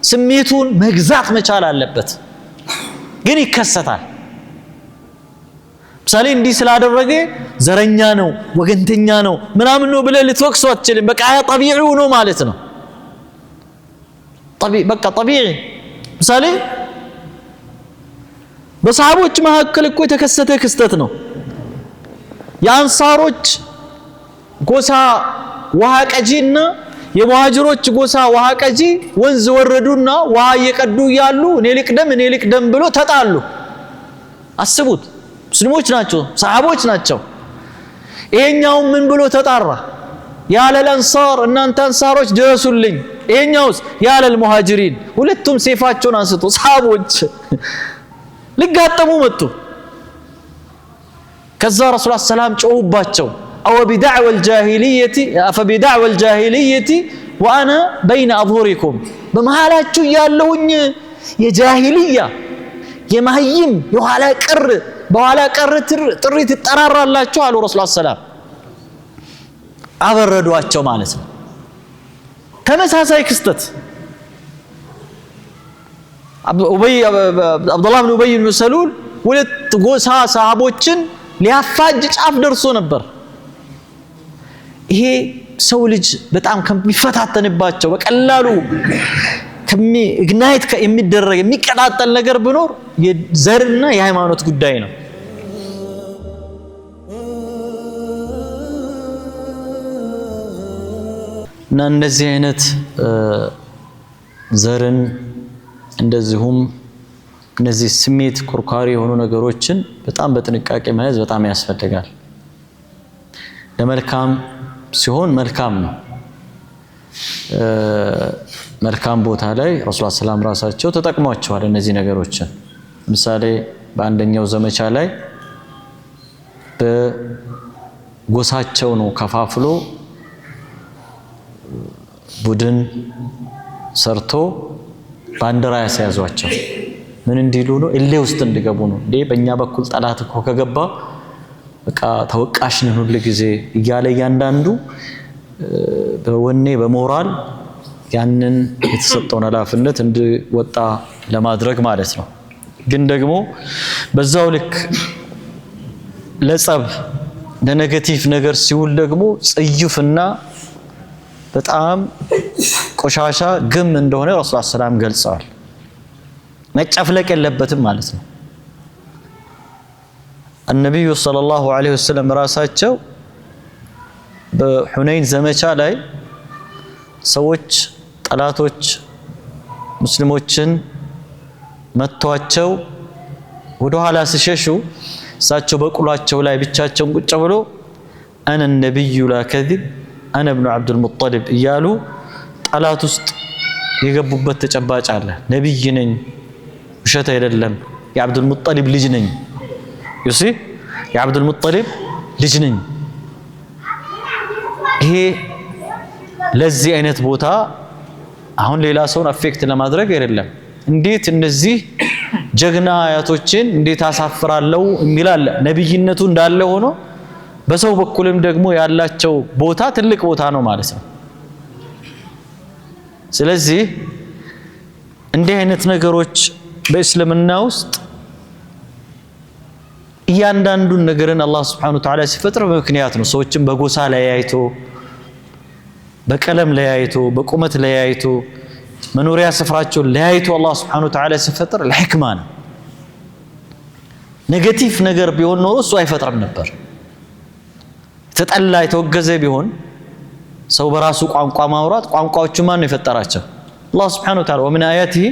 ስሜቱን መግዛት መቻል አለበት ግን ይከሰታል ምሳሌ እንዲህ ስላደረገ ዘረኛ ነው ወገንተኛ ነው ምናምን ነው ብለ ልትወቅሰው አትችልም በቃ ጠቢዒው ነው ማለት ነው በቃ ጠቢዒ ምሳሌ በሰሃቦች መካከል እኮ የተከሰተ ክስተት ነው የአንሳሮች ጎሳ ውሃ ቀጂና የሙሃጅሮች ጎሳ ውሃ ቀጂ ወንዝ ወረዱና ውሃ እየቀዱ ያሉ እኔ ልቅደም ብሎ ተጣሉ አስቡት ሙስሊሞች ናቸው ሰሃቦች ናቸው ይሄኛው ምን ብሎ ተጣራ ያለ አንሳር እናንተ አንሳሮች ድረሱልኝ ይሄኛውስ ያለ ሙሃጅሪን ሁለቱም ሰይፋቸውን አንስቶ ሰሃቦች ሊጋጠሙ መጡ ከዛ ረሱል ሰላም ጮውባቸው أو بدعوى الجاهلية أفبدعوى الجاهلية ወአና በይነ አظሁሪኩም በመሃላችሁ ያለሁኝ የጃሂልያ የማህይም የኋላ ቀር በኋላ ቀር ጥሪ ትጠራራላችሁ አሉ ረሱል ሰለላሁ አበረዷቸው ማለት ነው። ተመሳሳይ ክስተት አብዱላህ ብን ኡበይ ብን ሰሉል ሁለት ጎሳ ሰሃቦችን ሊያፋጅ ጫፍ ደርሶ ነበር። ይሄ ሰው ልጅ በጣም ከሚፈታተንባቸው በቀላሉ ኢግናይት የሚደረግ የሚቀጣጠል ነገር ቢኖር የዘርና የሃይማኖት ጉዳይ ነው። እና እንደዚህ አይነት ዘርን እንደዚሁም እነዚህ ስሜት ኮርካሪ የሆኑ ነገሮችን በጣም በጥንቃቄ መያዝ በጣም ያስፈልጋል። ለመልካም ሲሆን መልካም ነው። መልካም ቦታ ላይ ረሱል ሰላም ራሳቸው ተጠቅሟቸዋል እነዚህ ነገሮችን። ለምሳሌ በአንደኛው ዘመቻ ላይ በጎሳቸው ነው ከፋፍሎ ቡድን ሰርቶ ባንዲራ ያስያዟቸው። ምን እንዲሉ ነው? እሌ ውስጥ እንዲገቡ ነው። እንዴ በእኛ በኩል ጠላት እኮ ከገባ በቃ ተወቃሽ ነን ሁሉ ጊዜ እያለ እያንዳንዱ በወኔ በሞራል ያንን የተሰጠውን ኃላፊነት እንዲወጣ ለማድረግ ማለት ነው። ግን ደግሞ በዛው ልክ ለጸብ ለኔጌቲቭ ነገር ሲውል ደግሞ ጽዩፍና በጣም ቆሻሻ ግም እንደሆነ ረሱል ሰላም ገልጸዋል። መጨፍለቅ የለበትም ማለት ነው። النبي صلى الله عليه وسلم ራሳቸው በሁነይን ዘመቻ ላይ ሰዎች ጠላቶች ሙስሊሞችን መቷቸው ወደ ኋላ ሲሸሹ እሳቸው በቁላቸው ላይ ብቻቸውን ቁጭ ብሎ انا النبي لا كذب انا ابن عبد المطلب እያሉ ጠላት ውስጥ የገቡበት ተጨባጭ አለ። ነብይ ነኝ ውሸት አይደለም የአብዱል ሙጠሊብ ልጅ ነኝ ይሲ የአብዱል ሙጠሊብ ልጅ ነኝ። ይሄ ለዚህ አይነት ቦታ አሁን ሌላ ሰውን አፌክት ለማድረግ አይደለም። እንዴት እነዚህ ጀግና አያቶችን እንዴት አሳፍራለሁ የሚላል ነብይነቱ እንዳለ ሆኖ በሰው በኩልም ደግሞ ያላቸው ቦታ ትልቅ ቦታ ነው ማለት ነው። ስለዚህ እንዲህ አይነት ነገሮች በእስልምና ውስጥ እያንዳንዱን ነገርን አላህ Subhanahu Wa Ta'ala ሲፈጥር በምክንያት ነው። ሰዎችን በጎሳ ለያይቶ በቀለም ለያይቶ በቁመት ለያይቶ መኖሪያ ስፍራቸውን ለያይቶ አላህ Subhanahu Wa Ta'ala ሲፈጥር ለሕክማ ነው። ኔጌቲቭ ነገር ቢሆን ኖሮ እሱ አይፈጥርም ነበር። ተጠላ የተወገዘ ቢሆን ሰው በራሱ ቋንቋ ማውራት ቋንቋዎቹ ማን ነው የፈጠራቸው? አላህ Subhanahu Wa Ta'ala ومن آياته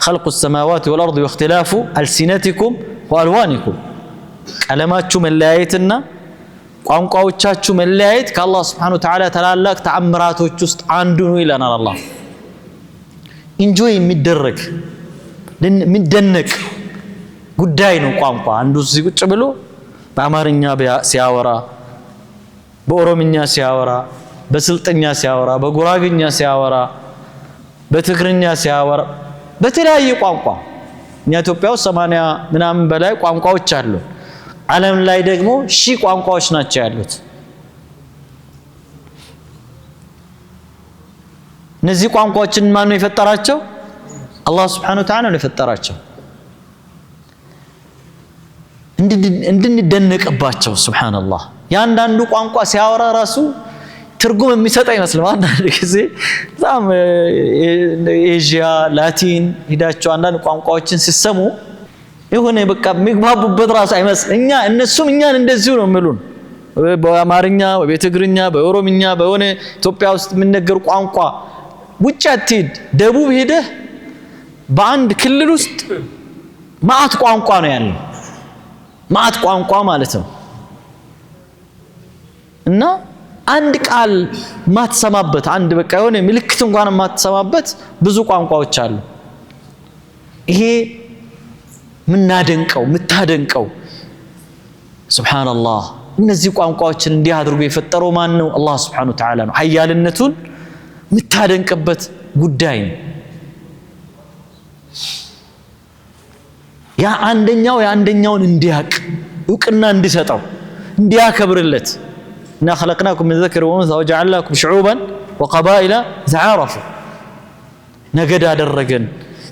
خلق السماوات والأرض واختلاف ألسنتكم وألوانكم ቀለማችሁ መለያየትና ቋንቋዎቻችሁ መለያየት ከአላህ Subhanahu Wa Ta'ala ታላላቅ ተአምራቶች ውስጥ አንዱ ነው ይላናል። አላህ ኢንጆይ የሚደረግ የሚደነቅ ጉዳይ ነው ቋንቋ። አንዱ እዚህ ቁጭ ብሎ በአማርኛ ሲያወራ፣ በኦሮምኛ ሲያወራ፣ በስልጥኛ ሲያወራ፣ በጉራግኛ ሲያወራ፣ በትግርኛ ሲያወራ፣ በተለያየ ቋንቋ እኛ ኢትዮጵያ ውስጥ 80 ምናምን በላይ ቋንቋዎች አሉ። ዓለም ላይ ደግሞ 1000 ቋንቋዎች ናቸው ያሉት። እነዚህ ቋንቋዎችን ማን ነው የፈጠራቸው? አላህ Subhanahu Wa Ta'ala ነው የፈጠራቸው። እንድንደነቅባቸው ሱብሃንአላህ። ያንዳንዱ ቋንቋ ሲያወራ ራሱ ትርጉም የሚሰጥ አይመስልም። አንዳንድ ጊዜ በጣም ኤዥያ ላቲን ሄዳቸው አንዳንድ ቋንቋዎችን ሲሰሙ የሆነ በቃ የሚግባቡበት ራሱ አይመስል። እነሱም እኛን እንደዚሁ ነው የሚሉን። በአማርኛ በትግርኛ በኦሮምኛ በሆነ ኢትዮጵያ ውስጥ የሚነገር ቋንቋ ውጭ አትሄድ፣ ደቡብ ሄደህ በአንድ ክልል ውስጥ ማአት ቋንቋ ነው ያለው። ማአት ቋንቋ ማለት ነው። እና አንድ ቃል ማትሰማበት አንድ በቃ የሆነ ምልክት እንኳን ማትሰማበት ብዙ ቋንቋዎች አሉ። ይሄ ምታደንቀው ሱብሃንአላህ። እነዚህ ቋንቋዎችን እንዲህ አድርጎ የፈጠረው ማን ነው? አላህ Subhanahu Wa Ta'ala ነው። ኃያልነቱን ምታደንቅበት ጉዳይ ነው። ያ አንደኛውን እንዲያቅ እውቅና እንዲሰጠው እንዲያከብርለት እና خلقناكم من ذكر وانثى وجعلناكم شعوبا وقبائل تعارفوا ነገድ አደረገን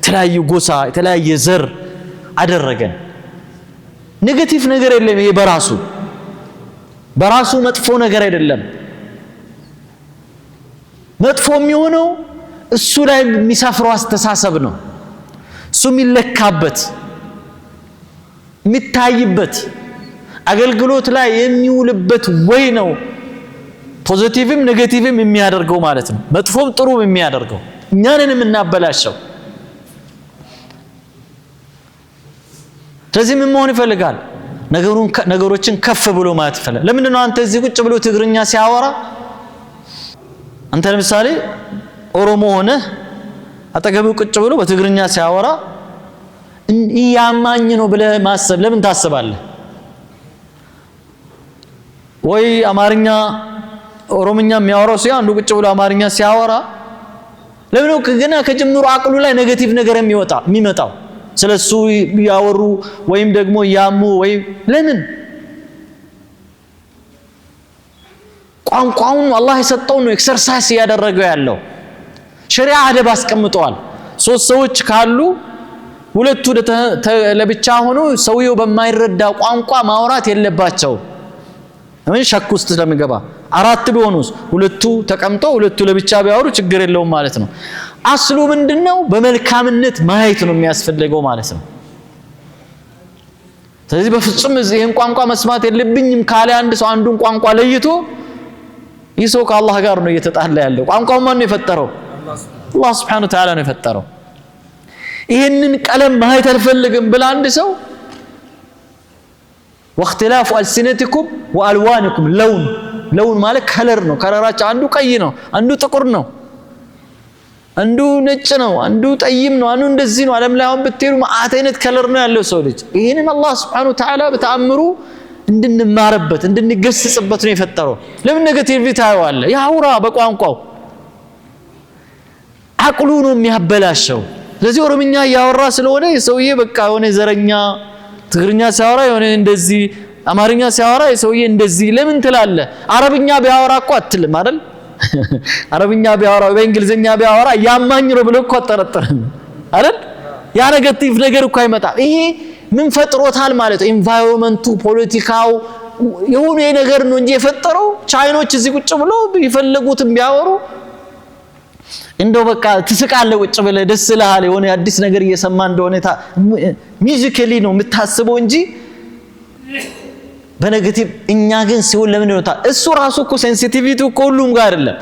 ተለያየ ጎሳ ተለያየ ዘር አደረገን። ኔጌቲቭ ነገር የለም። ይሄ በራሱ መጥፎ ነገር አይደለም። መጥፎ የሚሆነው እሱ ላይ የሚሳፍረው አስተሳሰብ ነው። እሱ የሚለካበት የሚታይበት አገልግሎት ላይ የሚውልበት ወይ ነው ፖዚቲቭም ኔጌቲቭም የሚያደርገው ማለት ነው። መጥፎም ጥሩም የሚያደርገው እኛንን የምናበላሸው። ስለዚህ ምን መሆን ይፈልጋል? ነገሮችን ከፍ ብሎ ማለት ይፈልጋል። ለምንድን ነው አንተ እዚህ ቁጭ ብሎ ትግርኛ ሲያወራ አንተ ለምሳሌ ኦሮሞ ሆነ አጠገቡ ቁጭ ብሎ በትግርኛ ሲያወራ ያማኝ ነው ብለህ ማሰብ ለምን ታስባለህ? ወይ አማርኛ ኦሮምኛ የሚያወራው ሲያ አንዱ ቁጭ ብሎ አማርኛ ሲያወራ ለምን ነው ገና ከጅምሩ አቅሉ ላይ ኔጌቲቭ ነገር የሚመጣው? ስለሱ ያወሩ ወይም ደግሞ ያሙ ወይ ለምን? ቋንቋውን አላህ የሰጠው ነው ኤክሰርሳይዝ ያደረገው ያለው። ሸሪዓ አደብ አስቀምጧል። ሶስት ሰዎች ካሉ ሁለቱ ለብቻ ሆኖ ሰውየው በማይረዳ ቋንቋ ማውራት የለባቸው። ምን ሸክ ውስጥ ስለሚገባ አራት ቢሆኑስ ሁለቱ ተቀምጠው ሁለቱ ለብቻ ቢያወሩ ችግር የለውም ማለት ነው። አስሉ ምንድነው? በመልካምነት ማየት ነው የሚያስፈልገው ማለት ነው። ስለዚህ በፍጹም ይሄን ቋንቋ መስማት የለብኝም ካለ አንድ ሰው አንዱን ቋንቋ ለይቶ ይሰው ከአላህ ጋር ነው እየተጣላ ያለው። ቋንቋው ማን ነው የፈጠረው? አላህ Subhanahu Wa Ta'ala ነው የፈጠረው። ይሄንን ቀለም ማየት አልፈልግም ብላ አንድ ሰው واختلاف ألسنتكم وألوانكم لون ማለት ከለር ነው። ከለራቸው አንዱ ቀይ ነው፣ አንዱ ጥቁር ነው፣ አንዱ ነጭ ነው፣ አንዱ ጠይም ነው፣ አንዱ እንደዚህ ነው። ዓለም ላይ አሁን ብትሄዱ ማአት አይነት ከለር ነው ያለው ሰው ልጅ። ይሄንን አላህ Subhanahu Wa Ta'ala በተአምሩ እንድንማርበት እንድንገስጽበት ነው የፈጠረው። ለምን ኔጌቲቪቲ ታየዋለህ? ያውራ በቋንቋው አቅሉ ነው የሚያበላሸው። ስለዚህ ኦሮምኛ ያወራ ስለሆነ የሰውዬ በቃ የሆነ ዘረኛ፣ ትግርኛ ሲያወራ የሆነ እንደዚህ፣ አማርኛ ሲያወራ የሰውዬ እንደዚህ ለምን ትላለህ? አረብኛ ቢያወራ እኮ አትልም አይደል? አረብኛ ቢያወራ በእንግሊዝኛ ቢያወራ ያማኝ ነው ብሎ እኮ አጠረጠረን አይደል? ያ ኔጌቲቭ ነገር እኮ አይመጣም። ይሄ ምን ፈጥሮታል ማለት ነው? ኢንቫይሮንመንቱ፣ ፖለቲካው የሆነ ነገር ነው እንጂ የፈጠረው ቻይኖች እዚህ ቁጭ ብሎ ይፈልጉትን ቢያወሩ እንደው በቃ ትስቃለህ ቁጭ ብለህ ደስ ይልሃል። የሆነ አዲስ ነገር እየሰማ እንደሆነ ሚውዚካሊ ነው የምታስበው እንጂ በኔጌቲቭ። እኛ ግን ሲሆን ለምን ነው እሱ ራሱ እኮ ሴንሲቲቪቲው ሁሉም ጋር አይደለም።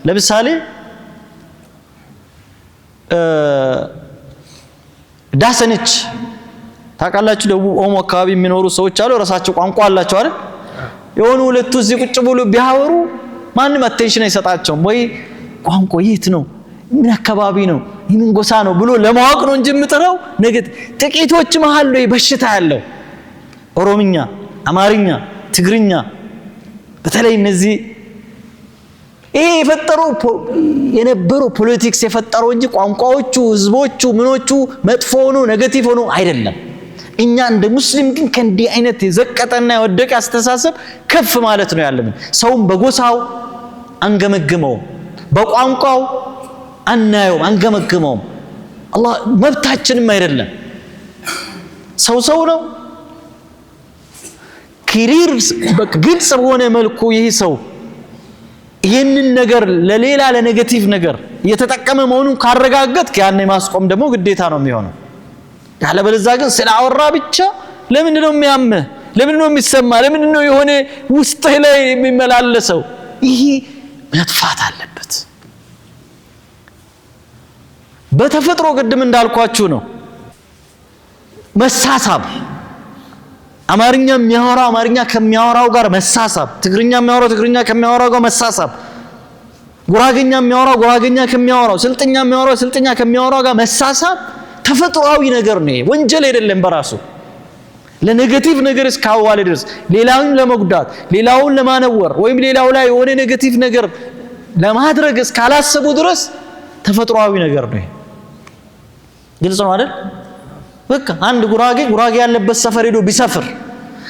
ለምሳሌ ዳሰነች ታውቃላችሁ፣ ደቡብ ኦሞ አካባቢ የሚኖሩ ሰዎች አሉ። ራሳቸው ቋንቋ አላቸው አይደል? የሆኑ ሁለቱ እዚህ ቁጭ ብሎ ቢያወሩ ማንም አቴንሽን አይሰጣቸውም። ወይ ቋንቋ የት ነው? ምን አካባቢ ነው? ምን ጎሳ ነው ብሎ ለማወቅ ነው እንጂ የምጥረው ጥቂቶች መሃል ነው በሽታ ያለው። ኦሮምኛ፣ አማርኛ፣ ትግርኛ በተለይ እነዚህ ይሄ የፈጠረው የነበረው ፖለቲክስ የፈጠረው እንጂ ቋንቋዎቹ፣ ህዝቦቹ፣ ምኖቹ መጥፎ ሆኖ ኔጌቲቭ ሆኖ አይደለም። እኛ እንደ ሙስሊም ግን ከእንዲህ አይነት የዘቀጠና የወደቀ አስተሳሰብ ከፍ ማለት ነው ያለብን። ሰውም በጎሳው አንገመግመው፣ በቋንቋው አናየው አንገመግመው። አላህ መብታችንም አይደለም። ሰው ነው። ክሊር ግልጽ በሆነ መልኩ ይህ ሰው ይህንን ነገር ለሌላ ለኔጌቲቭ ነገር እየተጠቀመ መሆኑን ካረጋገጥክ ያን ማስቆም ደግሞ ግዴታ ነው የሚሆነው። ያለበለዚያ ግን ስላወራ ብቻ ለምን ነው የሚያምህ? ለምን ነው የሚሰማ? ለምን ነው የሆነ ውስጥህ ላይ የሚመላለሰው? ይሄ መጥፋት አለበት። በተፈጥሮ ቅድም እንዳልኳችሁ ነው መሳሳብ። አማርኛ የሚያወራው አማርኛ ከሚያወራው ጋር መሳሳብ፣ ትግርኛ የሚያወራው ትግርኛ ከሚያወራው ጋር መሳሳብ፣ ጉራጌኛ የሚያወራው ጉራጌኛ ከሚያወራው፣ ስልጥኛ የሚያወራው ስልጥኛ ከሚያወራው ጋር መሳሳብ ተፈጥሯዊ ነገር ነው። ወንጀል አይደለም በራሱ። ለኔጌቲቭ ነገር እስካዋለ ድረስ ሌላውን ለመጉዳት፣ ሌላውን ለማነወር ወይም ሌላው ላይ የሆነ ኔጌቲቭ ነገር ለማድረግ እስካላሰቡ ድረስ ተፈጥሯዊ ነገር ነው። ግልጽ ነው አይደል? በቃ አንድ ጉራጌ ያለበት ሰፈር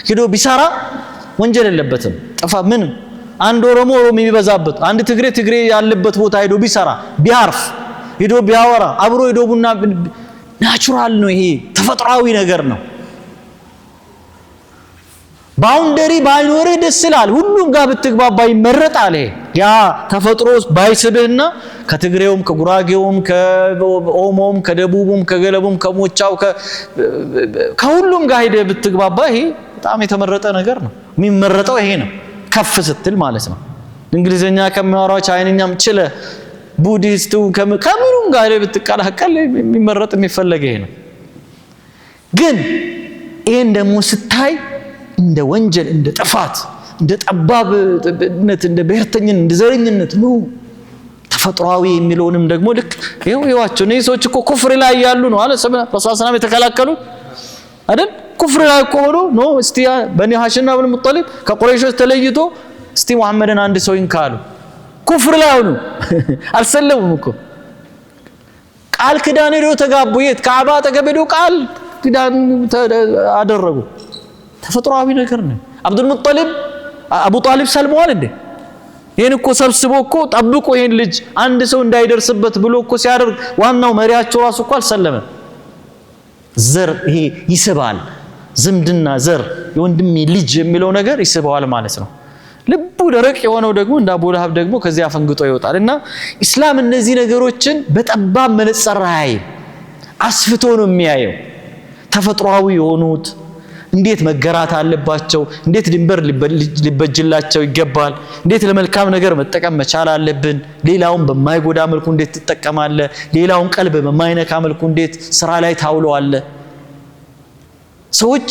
ሄዶ ቢሰራ ወንጀል የለበትም። ጠፋ ምንም አንድ ኦሮሞ የሚበዛበት አንድ ትግሬ ያለበት ቦታ ሄዶ ቢሰራ ቢያርፍ ሄዶ ቢያወራ አብሮ ሄዶ ቡና ናቹራል ነው። ይሄ ተፈጥሯዊ ነገር ነው። ባውንደሪ ባይኖር ደስ ይላል። ሁሉም ጋር ብትግባባ ይመረጣል። ያ ተፈጥሮስ ባይስብህና ከትግሬውም ከጉራጌውም ከኦሞም ከደቡቡም ከገለቡም ከሞቻው ከሁሉም ጋር ሄደ ብትግባባ ይሄ በጣም የተመረጠ ነገር ነው። የሚመረጠው ይሄ ነው። ከፍ ስትል ማለት ነው። እንግሊዘኛ ከሚያወራው ቻይንኛም ችለ ቡዲስቱ ከምኑም ጋር ብትቀላቀል የሚመረጥ የሚፈለግ ይሄ ነው። ግን ይሄን ደግሞ ስታይ እንደ ወንጀል እንደ ጥፋት እንደ ጠባብነት እንደ ብሔርተኝነት እንደ ዘረኝነት ነው። ተፈጥሯዊ የሚለውንም ደግሞ ልክ ይዋቸው ነው። ሰዎች እኮ ኩፍር ላይ ያሉ ነው አለ ረሱላህ የተከላከሉ አይደል? ኩፍር ላይ እኮ ሆኖ ነው። እስቲ በኒ ሐሽምና ብን ሙጠሊብ ከቁረይሾች ተለይቶ እስቲ መሐመድን አንድ ሰው ይንካሉ። ኩፍር ላይ ሆኖ አልሰለሙም እኮ ቃል ኪዳን ሄዶ ተጋቡ። የት ካዕባ አጠገብ ሄዶ ቃል ኪዳን አደረጉ። ተፈጥሯዊ ነገር ነው። አብዱል ሙጠሊብ አቡ ጣሊብ ሰልመዋል እንዴ? ይሄን እኮ ሰብስቦ እኮ ጠብቆ ይሄን ልጅ አንድ ሰው እንዳይደርስበት ብሎ እኮ ሲያደርግ ዋናው መሪያቸው ራሱ እኮ አልሰለመም። ዘር ይሄ ይስባል። ዝምድና ዘር የወንድሜ ልጅ የሚለው ነገር ይስበዋል ማለት ነው። ልቡ ደረቅ የሆነው ደግሞ እንደ አቡ ለሀብ ደግሞ ከዚያ ፈንግጦ ይወጣል። እና ኢስላም እነዚህ ነገሮችን በጠባብ መነጽር አያይም፣ አስፍቶ ነው የሚያየው። ተፈጥሯዊ የሆኑት እንዴት መገራት አለባቸው፣ እንዴት ድንበር ሊበጅላቸው ይገባል፣ እንዴት ለመልካም ነገር መጠቀም መቻል አለብን፣ ሌላውን በማይጎዳ መልኩ እንዴት ትጠቀማለህ፣ ሌላውን ቀልብ በማይነካ መልኩ እንዴት ስራ ላይ ታውለዋለህ። ሰዎች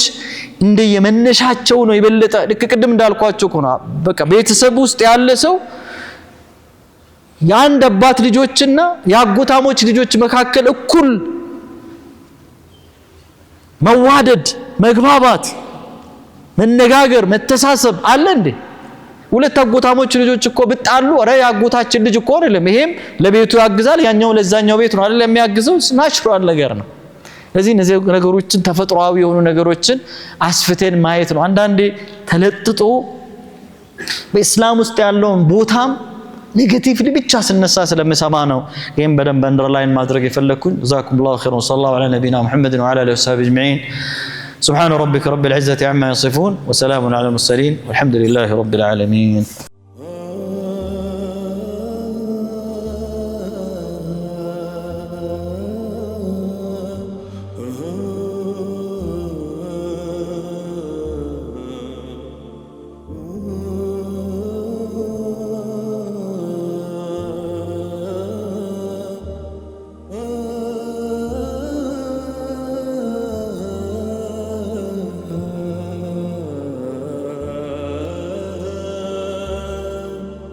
እንደ የመነሻቸው ነው የበለጠ ልክ ቅድም እንዳልኳቸው እኮ ነው። በቃ ቤተሰብ ውስጥ ያለ ሰው የአንድ አባት ልጆችና የአጎታሞች ልጆች መካከል እኩል መዋደድ፣ መግባባት፣ መነጋገር፣ መተሳሰብ አለ እንዴ? ሁለት አጎታሞች ልጆች እኮ ብጣሉ አረ ያጎታችን ልጅ እኮ አይደለም ይሄም ለቤቱ ያግዛል ያኛው ለዛኛው ቤት ነው አይደለም የሚያግዘው። ናቹራል ነገር ነው። ስለዚህ እነዚህ ነገሮችን ተፈጥሯዊ የሆኑ ነገሮችን አስፍተን ማየት ነው። አንዳንዴ ተለጥጦ በእስላም ውስጥ ያለውን ቦታም ኔጌቲቭሊ ብቻ ስነሳ ስለምሰማ ነው ይሄን በደንብ አንደርላይን ማድረግ የፈለኩኝ። ጀዛኩሙላሁ ኸይረን ወሰለላሁ ዐላ ነቢና ሙሐመድ ወዐላ አሊሂ ወሰሐቢሂ አጅመዒን። سبحان ربك رب العزة عما يصفون وسلام على المرسلين والحمد لله رب العالمين.